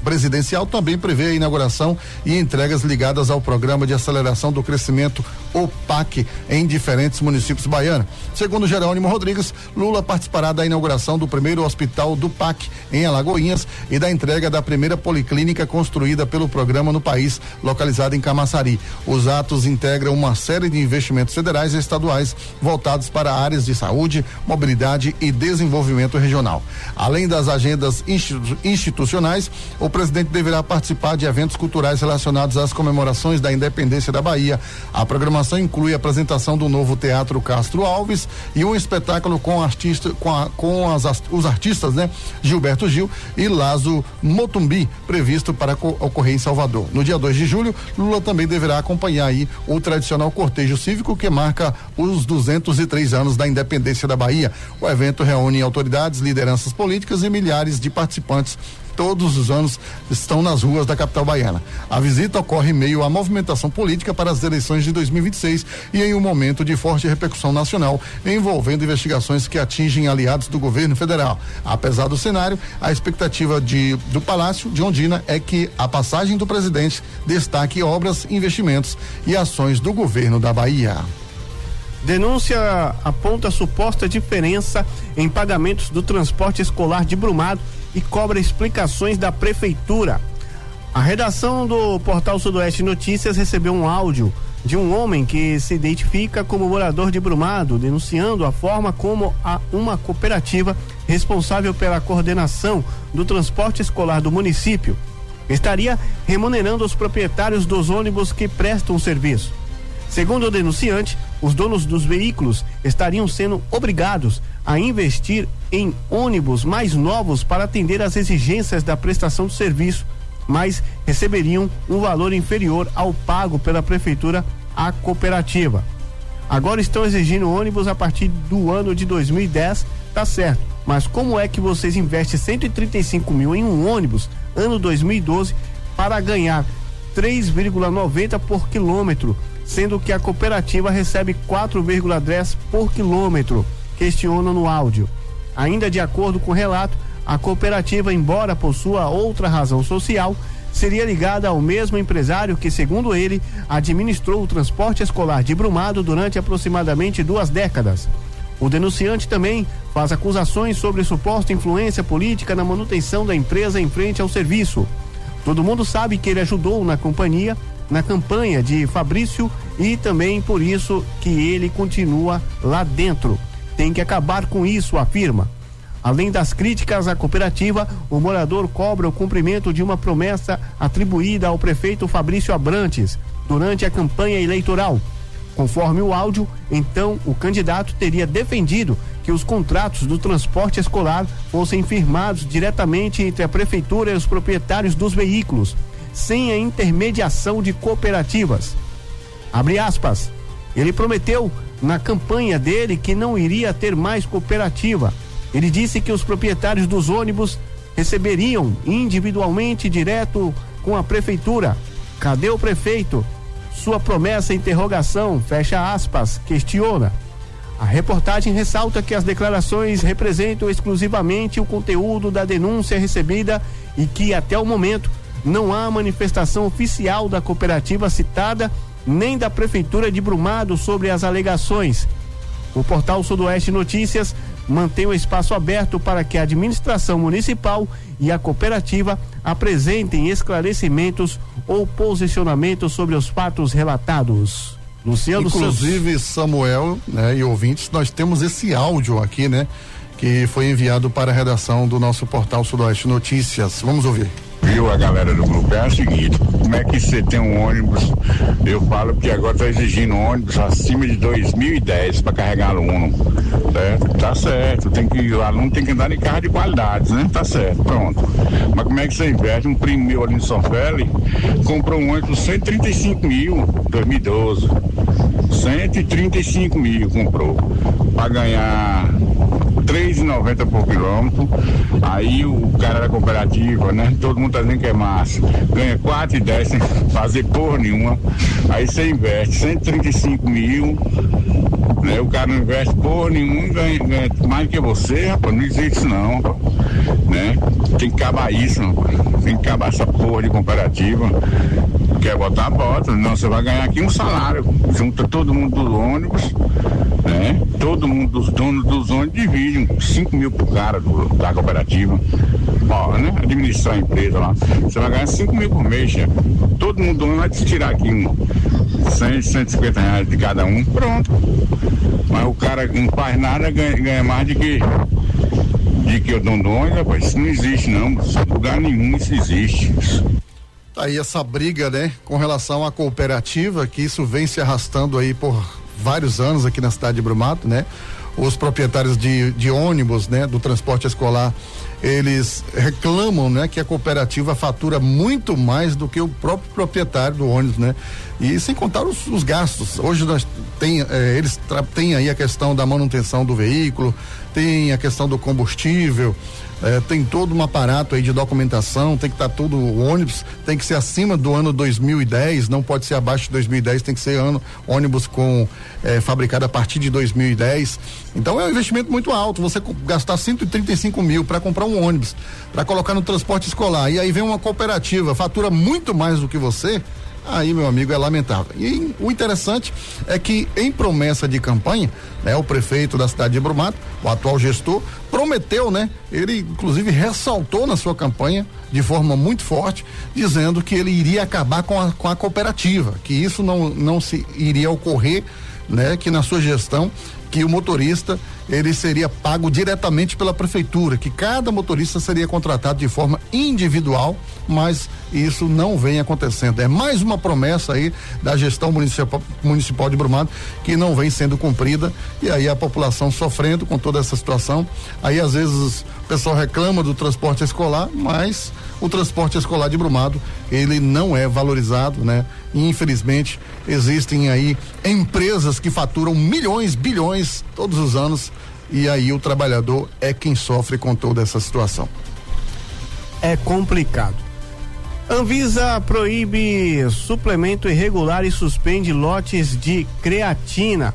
presidencial também prevê a inauguração e entregas ligadas ao Programa de Aceleração do Crescimento, o PAC, em diferentes municípios baianos. Segundo Jerônimo Rodrigues, Lula participará da inauguração do primeiro hospital do PAC em Alagoinhas e da entrega da primeira policlínica construída pelo programa no país, localizada em Camaçari. Os atos integram uma série de investimentos federais e estaduais voltados para áreas de saúde, mobilidade e desenvolvimento regional. Além das agendas institucionais, o presidente deverá participar de eventos culturais relacionados às comemorações da independência da Bahia. A programação inclui a apresentação do novo Teatro Castro Alves e um espetáculo com os artistas, né, Gilberto Gil e Lazo Motumbi, previsto para ocorrer em Salvador. No dia 2 de julho, Lula também deverá acompanhar aí o tradicional cortejo cívico que marca os 203 anos da independência da Bahia. O evento reúne autoridades, lideranças políticas e milhares de participantes. Todos os anos estão nas ruas da capital baiana. A visita ocorre em meio à movimentação política para as eleições de 2026 e em um momento de forte repercussão nacional, envolvendo investigações que atingem aliados do governo federal. Apesar do cenário, a expectativa do Palácio de Ondina é que a passagem do presidente destaque obras, investimentos e ações do governo da Bahia. Denúncia aponta suposta diferença em pagamentos do transporte escolar de Brumado e cobra explicações da prefeitura. A redação do Portal Sudoeste Notícias recebeu um áudio de um homem que se identifica como morador de Brumado, denunciando a forma como uma cooperativa responsável pela coordenação do transporte escolar do município estaria remunerando os proprietários dos ônibus que prestam o serviço. Segundo o denunciante, os donos dos veículos estariam sendo obrigados a investir em ônibus mais novos para atender às exigências da prestação do serviço, mas receberiam um valor inferior ao pago pela prefeitura à cooperativa. Agora estão exigindo ônibus a partir do ano de 2010, tá certo, mas como é que vocês investem 135 mil em um ônibus, ano 2012, para ganhar 3,90 por quilômetro, sendo que a cooperativa recebe 4,10 por quilômetro, questiona no áudio. Ainda de acordo com o relato, a cooperativa, embora possua outra razão social, seria ligada ao mesmo empresário que, segundo ele, administrou o transporte escolar de Brumado durante aproximadamente 2 décadas. O denunciante também faz acusações sobre suposta influência política na manutenção da empresa em frente ao serviço. Todo mundo sabe que ele ajudou na campanha de Fabrício e também por isso que ele continua lá dentro. Tem que acabar com isso, afirma. Além das críticas à cooperativa, o morador cobra o cumprimento de uma promessa atribuída ao prefeito Fabrício Abrantes durante a campanha eleitoral. Conforme o áudio, então o candidato teria defendido que os contratos do transporte escolar fossem firmados diretamente entre a prefeitura e os proprietários dos veículos, sem a intermediação de cooperativas. Abre aspas. Ele prometeu na campanha dele que não iria ter mais cooperativa. Ele disse que os proprietários dos ônibus receberiam individualmente direto com a prefeitura. Cadê o prefeito? Sua promessa, interrogação, fecha aspas, questiona. A reportagem ressalta que as declarações representam exclusivamente o conteúdo da denúncia recebida e que até o momento não há manifestação oficial da cooperativa citada nem da prefeitura de Brumado sobre as alegações. O Portal Sudoeste Notícias mantém o espaço aberto para que a administração municipal e a cooperativa apresentem esclarecimentos ou posicionamentos sobre os fatos relatados. Luciano Inclusive, Samuel, né, e ouvintes, nós temos esse áudio aqui, né, que foi enviado para a redação do nosso portal Sudoeste Notícias. Vamos ouvir. Viu, a galera do grupo, é o seguinte, como é que você tem um ônibus, eu falo que agora tá exigindo ônibus acima de 2010 para carregar aluno, certo? Tá certo, o aluno tem que andar em carro de qualidade, né? Tá certo, pronto. Mas como é que você investe? Um primo meu ali em São Félix comprou um ônibus 135 mil, 2012, 135 mil comprou, para ganhar R$3,90 por quilômetro. Aí o cara da cooperativa, né? Todo mundo tá dizendo que é massa. Ganha R$4,10 sem fazer porra nenhuma. Aí você investe 135 mil, né? O cara não investe porra nenhuma e ganha mais que você, rapaz. Não existe isso não, rapaz. Né? Tem que acabar isso, rapaz. Tem que acabar essa porra de cooperativa. Quer botar, bota. Não, você vai ganhar aqui um salário. Junta todo mundo do ônibus, né? Todo mundo dos donos dos ônibus dividem 5 mil pro cara da cooperativa. Ó, né? Administrar a empresa lá. Você vai ganhar 5 mil por mês, chefe. Todo mundo do ônibus vai te tirar aqui 100, 150 reais de cada um. Pronto. Mas o cara não faz nada, ganha mais de que o dono do ônibus, rapaz. Isso não existe, não. Em lugar nenhum isso existe. Aí essa briga, né, com relação à cooperativa, que isso vem se arrastando aí por vários anos aqui na cidade de Brumado, né? Os proprietários de ônibus, né, do transporte escolar, eles reclamam, né, que a cooperativa fatura muito mais do que o próprio proprietário do ônibus, né? E sem contar os gastos. Hoje eles têm aí a questão da manutenção do veículo, tem a questão do combustível, tem todo um aparato aí de documentação, tem que estar tudo, o ônibus tem que ser acima do ano 2010, não pode ser abaixo de 2010, tem que ser ônibus fabricado a partir de 2010. Então é um investimento muito alto, você gastar 135 mil para comprar um ônibus, para colocar no transporte escolar, e aí vem uma cooperativa, fatura muito mais do que você. Aí, meu amigo, é lamentável. E o interessante é que, em promessa de campanha, né, o prefeito da cidade de Brumado, o atual gestor, prometeu, né? Ele, inclusive, ressaltou na sua campanha, de forma muito forte, dizendo que ele iria acabar com a cooperativa, que isso não se iria ocorrer, né? Que na sua gestão, que o motorista ele seria pago diretamente pela prefeitura, que cada motorista seria contratado de forma individual, mas isso não vem acontecendo. É mais uma promessa aí da gestão municipal de Brumado que não vem sendo cumprida, e aí a população sofrendo com toda essa situação. Aí às vezes o pessoal reclama do transporte escolar, mas o transporte escolar de Brumado, ele não é valorizado, né? E, infelizmente, existem aí empresas que faturam milhões, bilhões todos os anos, e aí o trabalhador é quem sofre com toda essa situação. É complicado. Anvisa proíbe suplemento irregular e suspende lotes de creatina.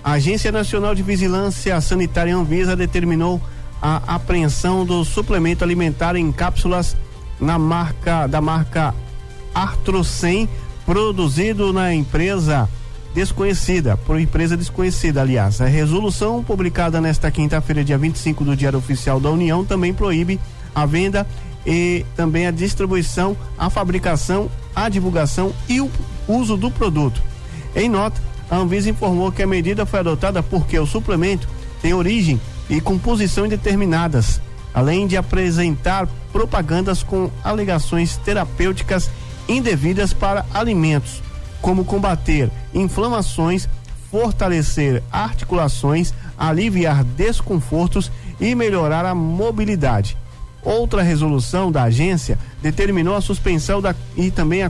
A Agência Nacional de Vigilância Sanitária Anvisa determinou a apreensão do suplemento alimentar em cápsulas da marca Artrocem, produzido na empresa desconhecida, aliás. A resolução publicada nesta quinta-feira, dia 25, do Diário Oficial da União, também proíbe a venda e também a distribuição, a fabricação, a divulgação e o uso do produto. Em nota, a Anvisa informou que a medida foi adotada porque o suplemento tem origem e composição indeterminadas, além de apresentar propagandas com alegações terapêuticas indevidas para alimentos, como combater inflamações, fortalecer articulações, aliviar desconfortos e melhorar a mobilidade. Outra resolução da agência determinou a suspensão e também a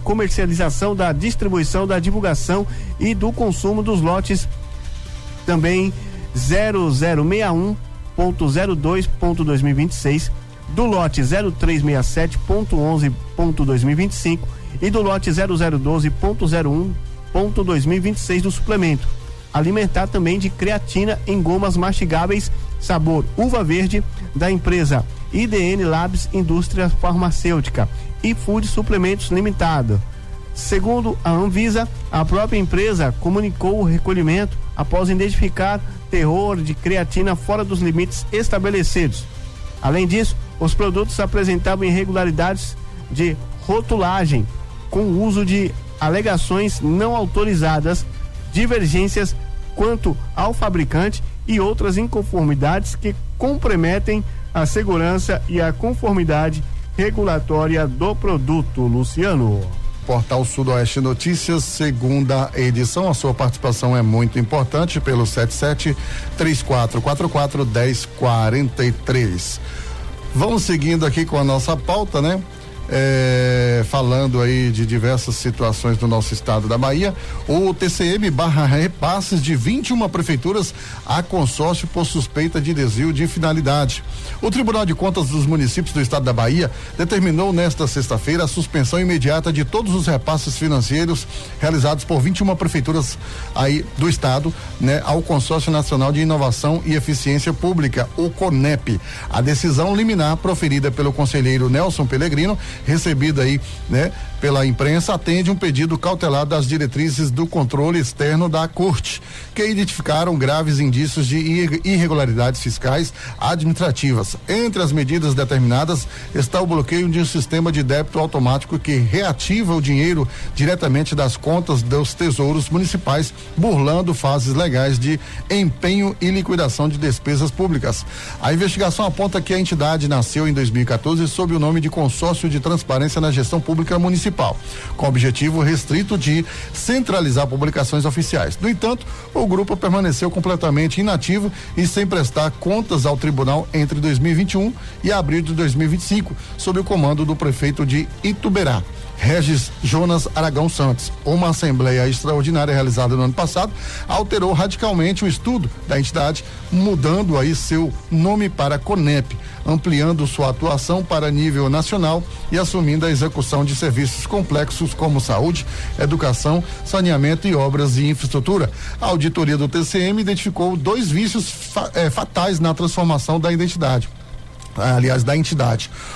comercialização da distribuição, da divulgação e do consumo dos lotes também 0061.02.2026, do lote 0367.11.2025 e do lote 0012.01.2026 do suplemento alimentar também de creatina em gomas mastigáveis sabor uva verde da empresa IDN Labs Indústria Farmacêutica e Food Suplementos Limitada. Segundo a Anvisa, a própria empresa comunicou o recolhimento após identificar teor de creatina fora dos limites estabelecidos. Além disso, os produtos apresentavam irregularidades de rotulagem, com uso de alegações não autorizadas, divergências quanto ao fabricante e outras inconformidades que comprometem a segurança e a conformidade regulatória do produto. Luciano. Portal Sudoeste Notícias, segunda edição. A sua participação é muito importante pelo 77-3444-1043. Vamos seguindo aqui com a nossa pauta, né? Falando aí de diversas situações do nosso estado da Bahia, o TCM barra repasses de 21 prefeituras a consórcio por suspeita de desvio de finalidade. O Tribunal de Contas dos Municípios do estado da Bahia determinou nesta sexta-feira a suspensão imediata de todos os repasses financeiros realizados por 21 prefeituras aí do estado, né, ao Consórcio Nacional de Inovação e Eficiência Pública, o CONEP. A decisão liminar proferida pelo conselheiro Nelson Pellegrino, recebida aí, né, pela imprensa, atende um pedido cautelar das diretrizes do controle externo da Corte, que identificaram graves indícios de irregularidades fiscais administrativas. Entre as medidas determinadas está o bloqueio de um sistema de débito automático que reativa o dinheiro diretamente das contas dos tesouros municipais, burlando fases legais de empenho e liquidação de despesas públicas. A investigação aponta que a entidade nasceu em 2014 sob o nome de Consórcio de Transparência na Gestão Pública Municipal, com o objetivo restrito de centralizar publicações oficiais. No entanto, o grupo permaneceu completamente inativo e sem prestar contas ao tribunal entre 2021 e abril de 2025, sob o comando do prefeito de Ituberá, Regis Jonas Aragão Santos. Uma assembleia extraordinária realizada no ano passado alterou radicalmente o estudo da entidade, mudando aí seu nome para CONEP, ampliando sua atuação para nível nacional e assumindo a execução de serviços complexos como saúde, educação, saneamento e obras de infraestrutura. A auditoria do TCM identificou 2 vícios fatais na transformação da entidade.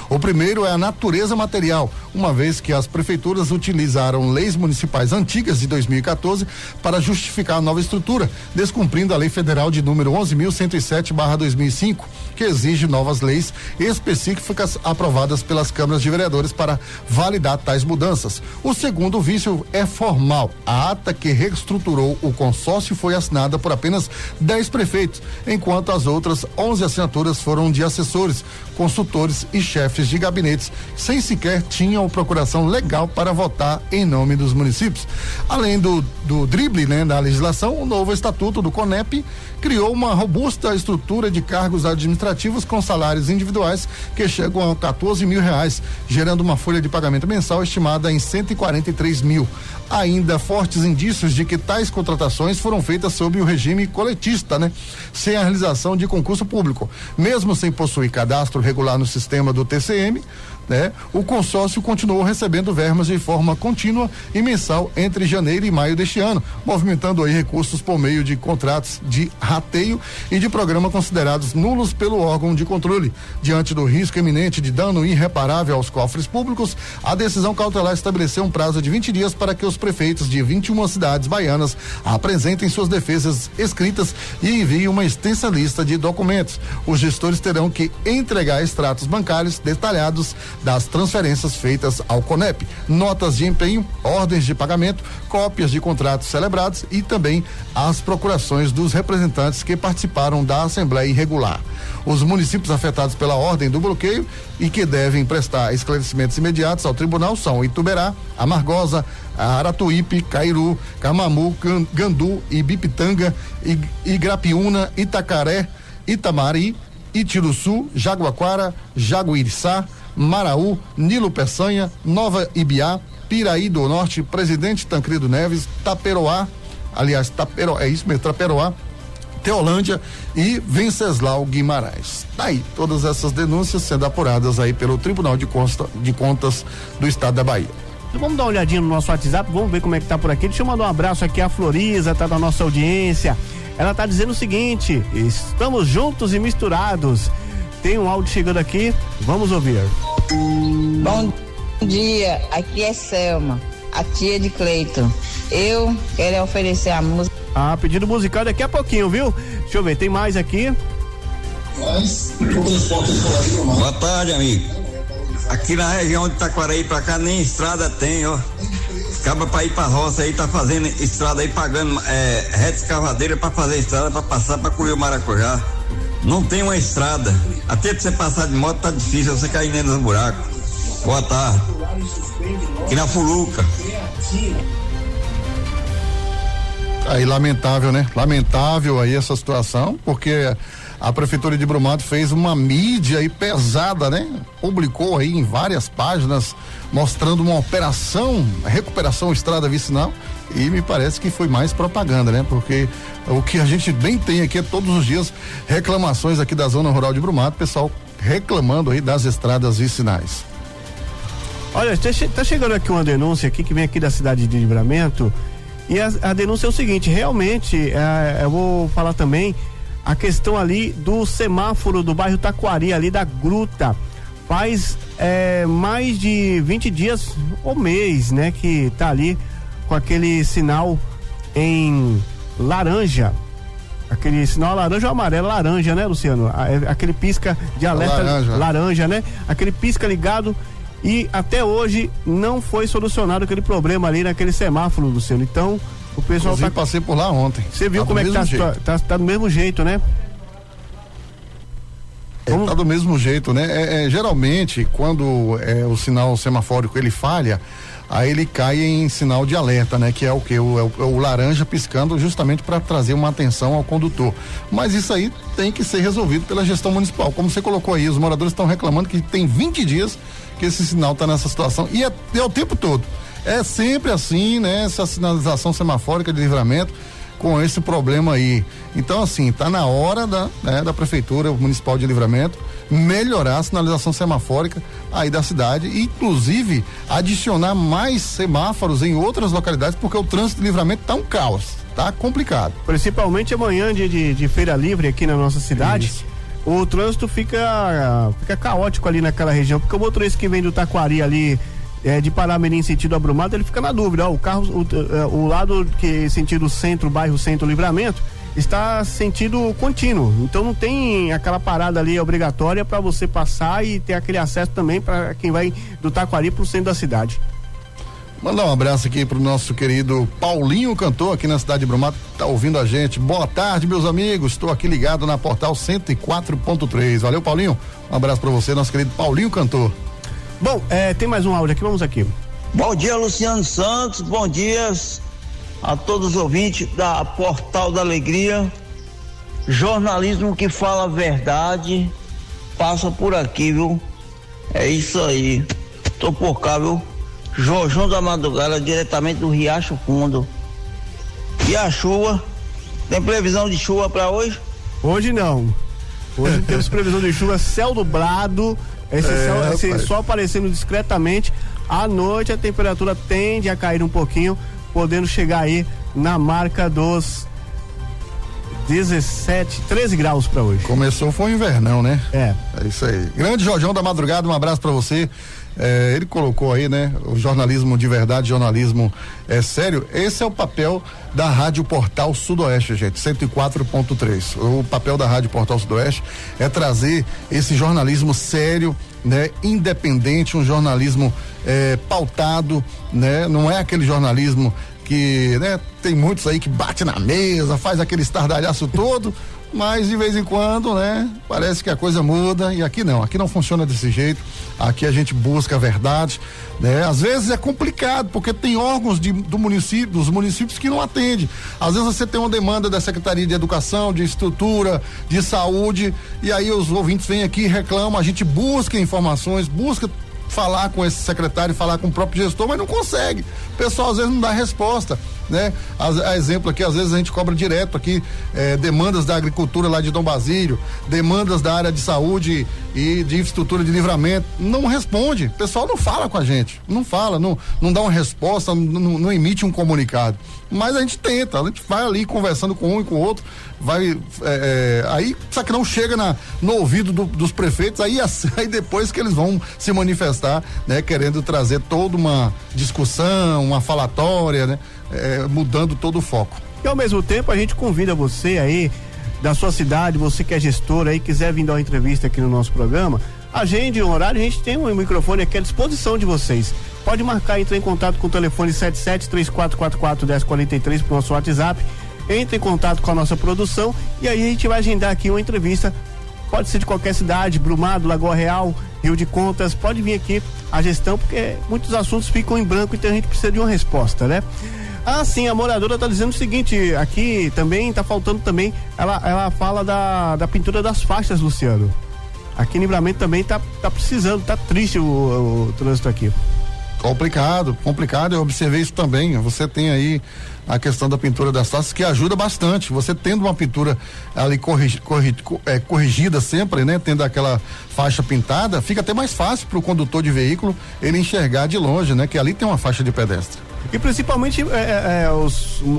O primeiro é a natureza material, uma vez que as prefeituras utilizaram leis municipais antigas de 2014 para justificar a nova estrutura, descumprindo a lei federal de número 11.107/2005, que exige novas leis específicas aprovadas pelas câmaras de vereadores para validar tais mudanças. O segundo vício é formal. A ata que reestruturou o consórcio foi assinada por apenas 10 prefeitos, enquanto as outras 11 assinaturas foram de assessores, consultores e chefes de gabinetes, sem sequer tinham procuração legal para votar em nome dos municípios. Além do drible, né, da legislação, o novo estatuto do CONEP criou uma robusta estrutura de cargos administrativos com salários individuais que chegam a 14 mil reais, gerando uma folha de pagamento mensal estimada em 143 mil. Ainda fortes indícios de que tais contratações foram feitas sob o regime coletista, né? Sem a realização de concurso público. Mesmo sem possuir cadastro regular no sistema do TCM, né? O consórcio continuou recebendo verbas de forma contínua e mensal entre janeiro e maio deste ano, movimentando aí recursos por meio de contratos de rateio e de programa considerados nulos pelo órgão de controle. Diante do risco iminente de dano irreparável aos cofres públicos, a decisão cautelar estabeleceu um prazo de 20 dias para que os prefeitos de 21 cidades baianas apresentem suas defesas escritas e enviem uma extensa lista de documentos. Os gestores terão que entregar extratos bancários detalhados das transferências feitas ao CONEP, notas de empenho, ordens de pagamento, cópias de contratos celebrados e também as procurações dos representantes que participaram da Assembleia Irregular. Os municípios afetados pela ordem do bloqueio e que devem prestar esclarecimentos imediatos ao tribunal são Ituberá, Amargosa, Aratuípe, Cairu, Camamu, Gandu, Ibipitanga, Igrapiúna, Itacaré, Itamari, Itiruçu, Jaguaquara, Jaguiriçá, Maraú, Nilo Peçanha, Nova Ibiá, Piraí do Norte, Presidente Tancredo Neves, Taperoá, Taperoá, Teolândia e Venceslau Guimarães. Daí, todas essas denúncias sendo apuradas aí pelo Tribunal de Contas do Estado da Bahia. Então vamos dar uma olhadinha no nosso WhatsApp, vamos ver como é que tá por aqui. Deixa eu mandar um abraço aqui à Floriza, tá da nossa audiência. Ela tá dizendo o seguinte: estamos juntos e misturados. Tem um áudio chegando aqui, vamos ouvir. Bom dia, aqui é Selma, a tia de Cleiton. Eu quero oferecer a música. Pedido musical daqui a pouquinho, viu? Deixa eu ver, tem mais aqui. Boa tarde, amigo. Aqui na região de Taquaraí pra cá nem estrada tem, ó. Acaba pra ir pra roça aí, tá fazendo estrada aí, pagando reta escavadeira pra fazer estrada, pra passar pra colher o maracujá. Não tem uma estrada. Até pra você passar de moto tá difícil, você cair dentro do buraco. Boa tarde. Aqui na Furuca. Aí, lamentável, né? Lamentável aí essa situação, porque a Prefeitura de Brumado fez uma mídia aí pesada, né? Publicou aí em várias páginas, mostrando uma recuperação estrada vicinal, e me parece que foi mais propaganda, né? Porque o que a gente bem tem aqui é todos os dias reclamações aqui da zona rural de Brumado, pessoal reclamando aí das estradas vicinais. Olha, tá chegando aqui uma denúncia aqui que vem aqui da cidade de Livramento, e a denúncia é o seguinte, realmente, eu vou falar também a questão ali do semáforo do bairro Taquari, ali da Gruta. Faz mais de 20 dias ou mês, né, que tá ali com aquele sinal em laranja. Aquele sinal laranja ou amarelo? Laranja, né, Luciano? Aquele pisca de alerta laranja, né? Aquele pisca ligado, e até hoje não foi solucionado aquele problema ali naquele semáforo, Luciano. Então, o pessoal Inclusive, passei por lá ontem. Você viu como é que tá do mesmo jeito, né? Tá do mesmo jeito, né? Geralmente, quando o sinal semafórico ele falha, aí ele cai em sinal de alerta, né? Que é o que? O laranja piscando, justamente para trazer uma atenção ao condutor. Mas isso aí tem que ser resolvido pela gestão municipal. Como você colocou aí, os moradores estão reclamando que tem 20 dias que esse sinal está nessa situação, e é o tempo todo. É sempre assim, né? Essa sinalização semafórica de Livramento, com esse problema aí. Então, assim, tá na hora da Prefeitura Municipal de Livramento melhorar a sinalização semafórica aí da cidade, e inclusive adicionar mais semáforos em outras localidades, porque o trânsito de Livramento tá um caos, tá complicado. Principalmente amanhã, de feira livre aqui na nossa cidade. Isso. O trânsito fica caótico ali naquela região, porque o motorista que vem do Taquari ali, de Paramirim sentido Abrumado, ele fica na dúvida, o lado que sentido centro, bairro Centro Livramento, está sentido contínuo, então não tem aquela parada ali obrigatória para você passar e ter aquele acesso também para quem vai do Taquari pro centro da cidade. Mandar um abraço aqui pro nosso querido Paulinho Cantor, aqui na cidade de Brumado, tá ouvindo a gente. Boa tarde, meus amigos, estou aqui ligado na Portal 104.3. Valeu, Paulinho, um abraço para você, nosso querido Paulinho Cantor. Bom, tem mais um áudio aqui, vamos aqui. Bom dia, Luciano Santos, bom dia a todos os ouvintes da Portal da Alegria. Jornalismo que fala a verdade passa por aqui, viu? É isso aí, tô por cá, viu? Jorjão da Madrugada, diretamente do Riacho Fundo. E a chuva? Tem previsão de chuva para hoje? Hoje não. Hoje temos previsão de chuva, céu nublado, esse sol aparecendo discretamente. À noite a temperatura tende a cair um pouquinho, podendo chegar aí na marca dos 13 graus para hoje. Começou, foi um invernão, né? É isso aí. Grande Jorjão da Madrugada, um abraço para você. Ele colocou aí, né? O jornalismo de verdade, jornalismo sério. Esse é o papel da Rádio Portal Sudoeste, gente, 104.3. O papel da Rádio Portal Sudoeste é trazer esse jornalismo sério, né? Independente, um jornalismo pautado, né? Não é aquele jornalismo que, né? Tem muitos aí que bate na mesa, faz aquele estardalhaço todo, mas de vez em quando, né? Parece que a coisa muda, e aqui não funciona desse jeito. Aqui a gente busca a verdade, né? Às vezes é complicado, porque tem órgãos dos municípios que não atendem. Às vezes você tem uma demanda da Secretaria de Educação, de Estrutura, de Saúde, e aí os ouvintes vêm aqui e reclamam, a gente busca informações, busca falar com esse secretário, falar com o próprio gestor, mas não consegue. O pessoal às vezes não dá resposta, né? A exemplo aqui, às vezes a gente cobra direto aqui demandas da agricultura lá de Dom Basílio, demandas da área de saúde e de infraestrutura de Livramento, não responde, o pessoal não fala com a gente, não fala, não dá uma resposta, não emite um comunicado, mas a gente tenta, a gente vai ali conversando com um e com o outro, vai aí, só que não chega no ouvido dos prefeitos, aí depois que eles vão se manifestar, né? Querendo trazer toda uma discussão, uma falatória, né? mudando todo o foco. E ao mesmo tempo a gente convida você aí da sua cidade, você que é gestor aí, quiser vir dar uma entrevista aqui no nosso programa, agende um horário, a gente tem um microfone aqui à disposição de vocês. Pode marcar, entrar em contato com o telefone 77-3444-1043 pro nosso WhatsApp, entre em contato com a nossa produção e aí a gente vai agendar aqui uma entrevista. Pode ser de qualquer cidade, Brumado, Lagoa Real, Rio de Contas, pode vir aqui a gestão, porque muitos assuntos ficam em branco, então a gente precisa de uma resposta, né? Ah, sim, a moradora tá dizendo o seguinte, aqui também tá faltando também, ela fala da pintura das faixas, Luciano. Aqui em Livramento também tá precisando, tá triste o trânsito aqui. Complicado, eu observei isso também. Você tem aí a questão da pintura das faixas que ajuda bastante. Você tendo uma pintura ali corrigida sempre, né? Tendo aquela faixa pintada, fica até mais fácil para o condutor de veículo ele enxergar de longe, né? Que ali tem uma faixa de pedestre. E principalmente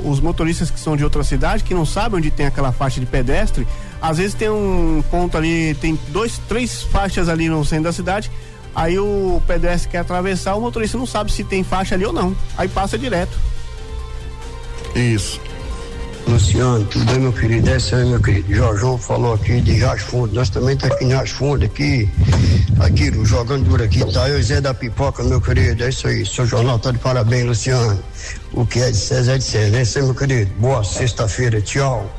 os motoristas que são de outra cidade, que não sabem onde tem aquela faixa de pedestre, às vezes tem um ponto ali, tem 2, 3 faixas ali no centro da cidade, aí o pedestre quer atravessar, o motorista não sabe se tem faixa ali ou não, aí passa direto. Isso. Luciano, tudo bem, meu querido? É isso aí, meu querido. Jorjão falou aqui de Riacho Fundo. Nós também tá aqui em Riacho Fundo, aqui, jogando duro aqui, tá? Eu, Zé da Pipoca, meu querido. É isso aí. Seu jornal tá de parabéns, Luciano. O que é de César é de César. É isso aí, meu querido. Boa sexta-feira. Tchau.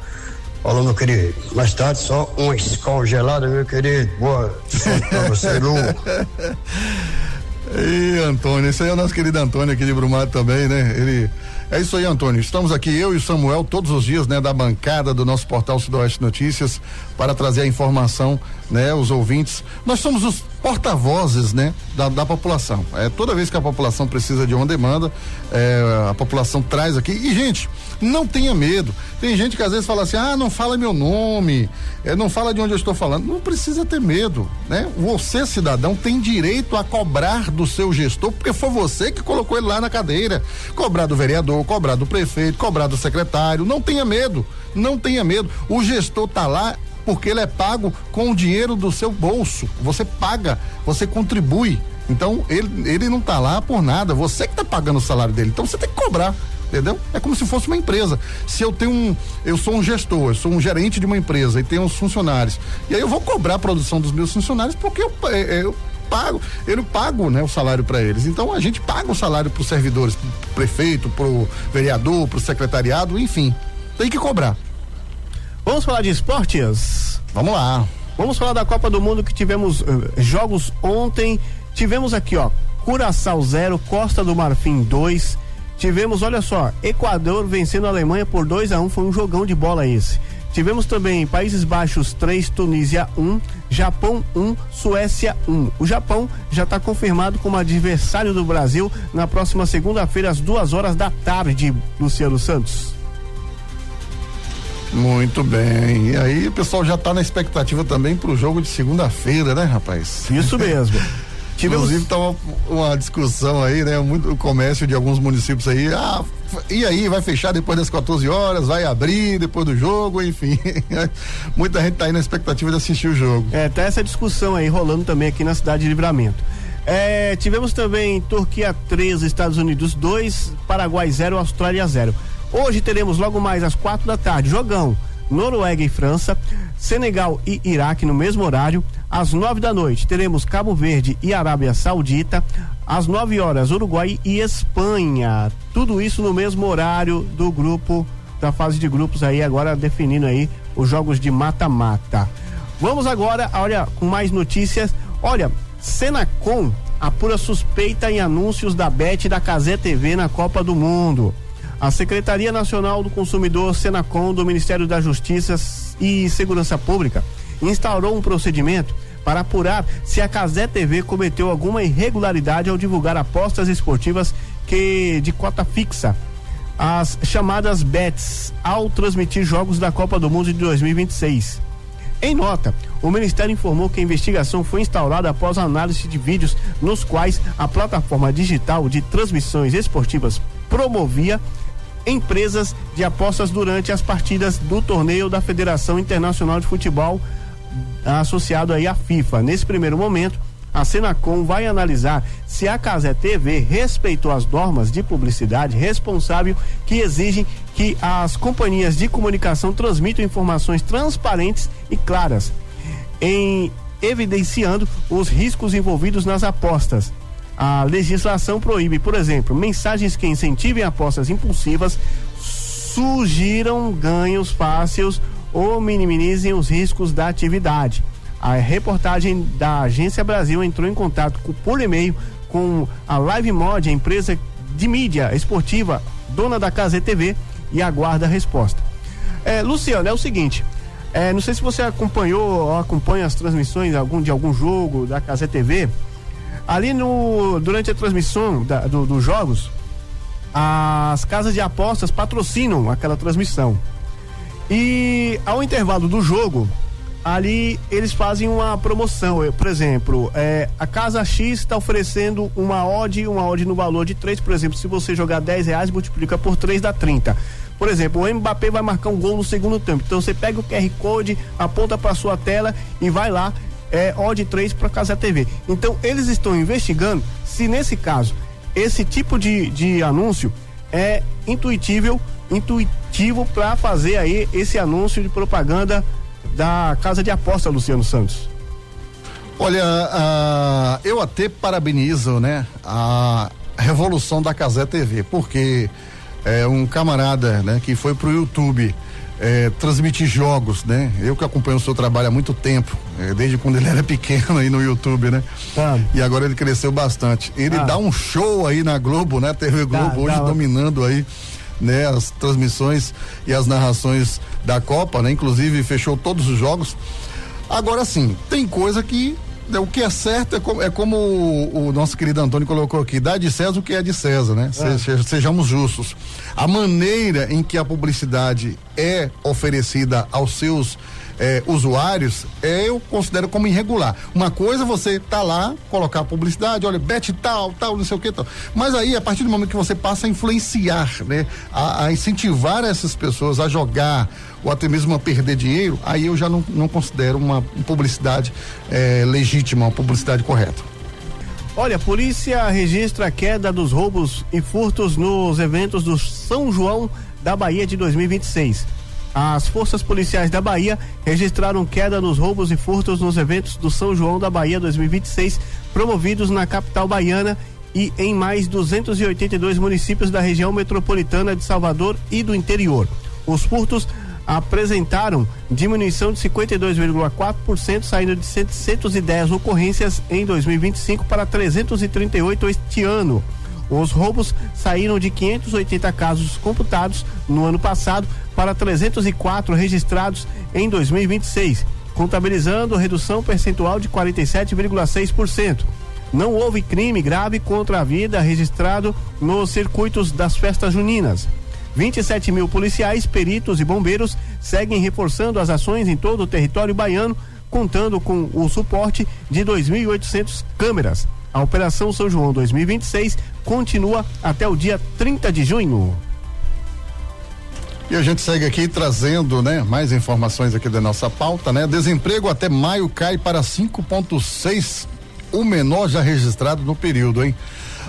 Falou, meu querido. Mais tarde, só uma escola gelada, meu querido. Boa sorte pra você, Lu. E Antônio, esse aí é o nosso querido Antônio aqui de Brumado também, né? É isso aí, Antônio. Estamos aqui, eu e o Samuel, todos os dias, né, da bancada do nosso portal Sudoeste Notícias, para trazer a informação, né, os ouvintes. Nós somos os porta-vozes, né, da população. Toda vez que a população precisa de uma demanda, a população traz aqui. E, gente, não tenha medo. Tem gente que às vezes fala assim, não fala meu nome, não fala de onde eu estou falando. Não precisa ter medo, né? Você, cidadão, tem direito a cobrar do seu gestor, porque foi você que colocou ele lá na cadeira. Cobrar do vereador, cobrar do prefeito, cobrar do secretário. Não tenha medo, não tenha medo. O gestor tá lá porque ele é pago com o dinheiro do seu bolso. Você paga, você contribui. Então, ele não tá lá por nada. Você que tá pagando o salário dele. Então, você tem que cobrar. Entendeu? É como se fosse uma empresa. Se eu sou um gestor, eu sou um gerente de uma empresa e tenho uns funcionários. E aí eu vou cobrar a produção dos meus funcionários porque eu pago, né, o salário para eles. Então a gente paga o salário para os servidores, pro prefeito, pro vereador, pro secretariado, enfim. Tem que cobrar. Vamos falar de esportes? Vamos lá. Vamos falar da Copa do Mundo que tivemos jogos ontem. Tivemos aqui, Curaçao 0, Costa do Marfim 2. Tivemos, olha só, Equador vencendo a Alemanha por 2-1, foi um jogão de bola esse. Tivemos também Países Baixos 3, Tunísia 1, Japão 1, Suécia 1. O Japão já está confirmado como adversário do Brasil na próxima segunda-feira às 14h, Luciano Santos. Muito bem. E aí o pessoal já está na expectativa também pro jogo de segunda-feira, né, rapaz? Isso mesmo. Inclusive tá uma discussão aí, né? O comércio de alguns municípios aí, e aí, vai fechar depois das 14 horas, vai abrir depois do jogo, enfim. Muita gente tá aí na expectativa de assistir o jogo. Tá essa discussão aí rolando também aqui na cidade de Livramento. Tivemos também Turquia 3, Estados Unidos 2, Paraguai 0, Austrália 0. Hoje teremos logo mais às 16h, jogão. Noruega e França, Senegal e Iraque no mesmo horário. Às 21h teremos Cabo Verde e Arábia Saudita. Às 9h, Uruguai e Espanha. Tudo isso no mesmo horário do grupo, da fase de grupos aí, agora definindo aí os jogos de mata-mata. Vamos agora, olha, com mais notícias. Olha, Senacom apura suspeita em anúncios da Bet e da Cazé TV na Copa do Mundo. A Secretaria Nacional do Consumidor, Senacom, do Ministério da Justiça e Segurança Pública, instaurou um procedimento para apurar se a Cazé TV cometeu alguma irregularidade ao divulgar apostas esportivas de cota fixa, as chamadas bets, ao transmitir jogos da Copa do Mundo de 2026. Em nota, o Ministério informou que a investigação foi instaurada após a análise de vídeos nos quais a plataforma digital de transmissões esportivas promovia empresas de apostas durante as partidas do torneio da Federação Internacional de Futebol, associado aí à FIFA. Nesse primeiro momento, a Senacom vai analisar se a Cazé TV respeitou as normas de publicidade responsável que exigem que as companhias de comunicação transmitam informações transparentes e claras, evidenciando os riscos envolvidos nas apostas. A legislação proíbe, por exemplo, mensagens que incentivem apostas impulsivas, sugiram ganhos fáceis ou minimizem os riscos da atividade. A reportagem da Agência Brasil entrou em contato por e-mail com a Live Mod, a empresa de mídia esportiva, dona da Cazé TV, e aguarda a resposta. Luciano, é o seguinte, não sei se você acompanhou ou acompanha as transmissões de algum jogo da Cazé TV. Ali durante a transmissão dos jogos, as casas de apostas patrocinam aquela transmissão. E ao intervalo do jogo, ali eles fazem uma promoção. Por exemplo, a casa X está oferecendo uma odd no valor de 3, por exemplo, se você jogar R$10, multiplica por 3 dá 30. Por exemplo, o Mbappé vai marcar um gol no segundo tempo. Então você pega o QR Code, aponta para sua tela e vai lá, odd 3 para Cazé TV. Então eles estão investigando se nesse caso esse tipo de anúncio é intuitivo para fazer aí esse anúncio de propaganda da casa de aposta, Luciano Santos. Olha, eu até parabenizo, né, a revolução da Cazé TV, porque um camarada, né, que foi pro YouTube transmitir jogos, né? Eu que acompanho o seu trabalho há muito tempo, desde quando ele era pequeno aí no YouTube, né? E agora ele cresceu bastante. Ele dá um show aí na Globo, né? TV Globo hoje dominando aí, né? As transmissões e as narrações da Copa, né? Inclusive fechou todos os jogos. Agora sim, tem coisa que o que é certo é como o nosso querido Antônio colocou aqui, dá de César o que é de César, né? Sejamos justos. A maneira em que a publicidade é oferecida aos seus usuários, eu considero como irregular. Uma coisa é você tá lá, colocar publicidade, olha, bet tal, não sei o que tal. Mas aí, a partir do momento que você passa a influenciar, né? A incentivar essas pessoas a jogar ou até mesmo a perder dinheiro, aí eu já não considero uma publicidade legítima, uma publicidade correta. Olha, a polícia registra a queda dos roubos e furtos nos eventos do São João da Bahia de 2026. As forças policiais da Bahia registraram queda nos roubos e furtos nos eventos do São João da Bahia 2026, promovidos na capital baiana e em mais 282 municípios da região metropolitana de Salvador e do interior. Os furtos apresentaram diminuição de 52,4%, saindo de 710 ocorrências em 2025 para 338 este ano. Os roubos saíram de 580 casos computados no ano passado para 304 registrados em 2026, contabilizando redução percentual de 47,6%. Não houve crime grave contra a vida registrado nos circuitos das festas juninas. 27 mil policiais, peritos e bombeiros seguem reforçando as ações em todo o território baiano, contando com o suporte de 2.800 câmeras. A Operação São João 2026 continua até o dia 30 de junho. E a gente segue aqui trazendo, né, mais informações aqui da nossa pauta, né? Desemprego até maio cai para 5,6%, o menor já registrado no período, hein?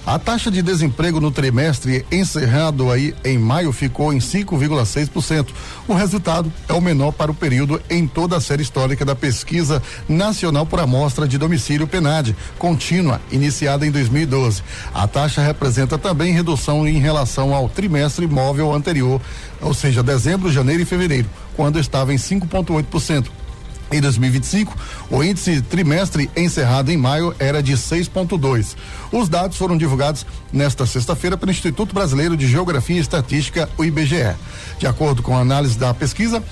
A taxa de desemprego no trimestre encerrado aí em maio ficou em 5,6%. O resultado é o menor para o período em toda a série histórica da Pesquisa Nacional por Amostra de Domicílio PNAD, contínua, iniciada em 2012. A taxa representa também redução em relação ao trimestre móvel anterior, ou seja, dezembro, janeiro e fevereiro, quando estava em 5,8%. Em 2025, o índice trimestre encerrado em maio era de 6,2%. Os dados foram divulgados nesta sexta-feira pelo Instituto Brasileiro de Geografia e Estatística, o IBGE. De acordo com a análise da pesquisa,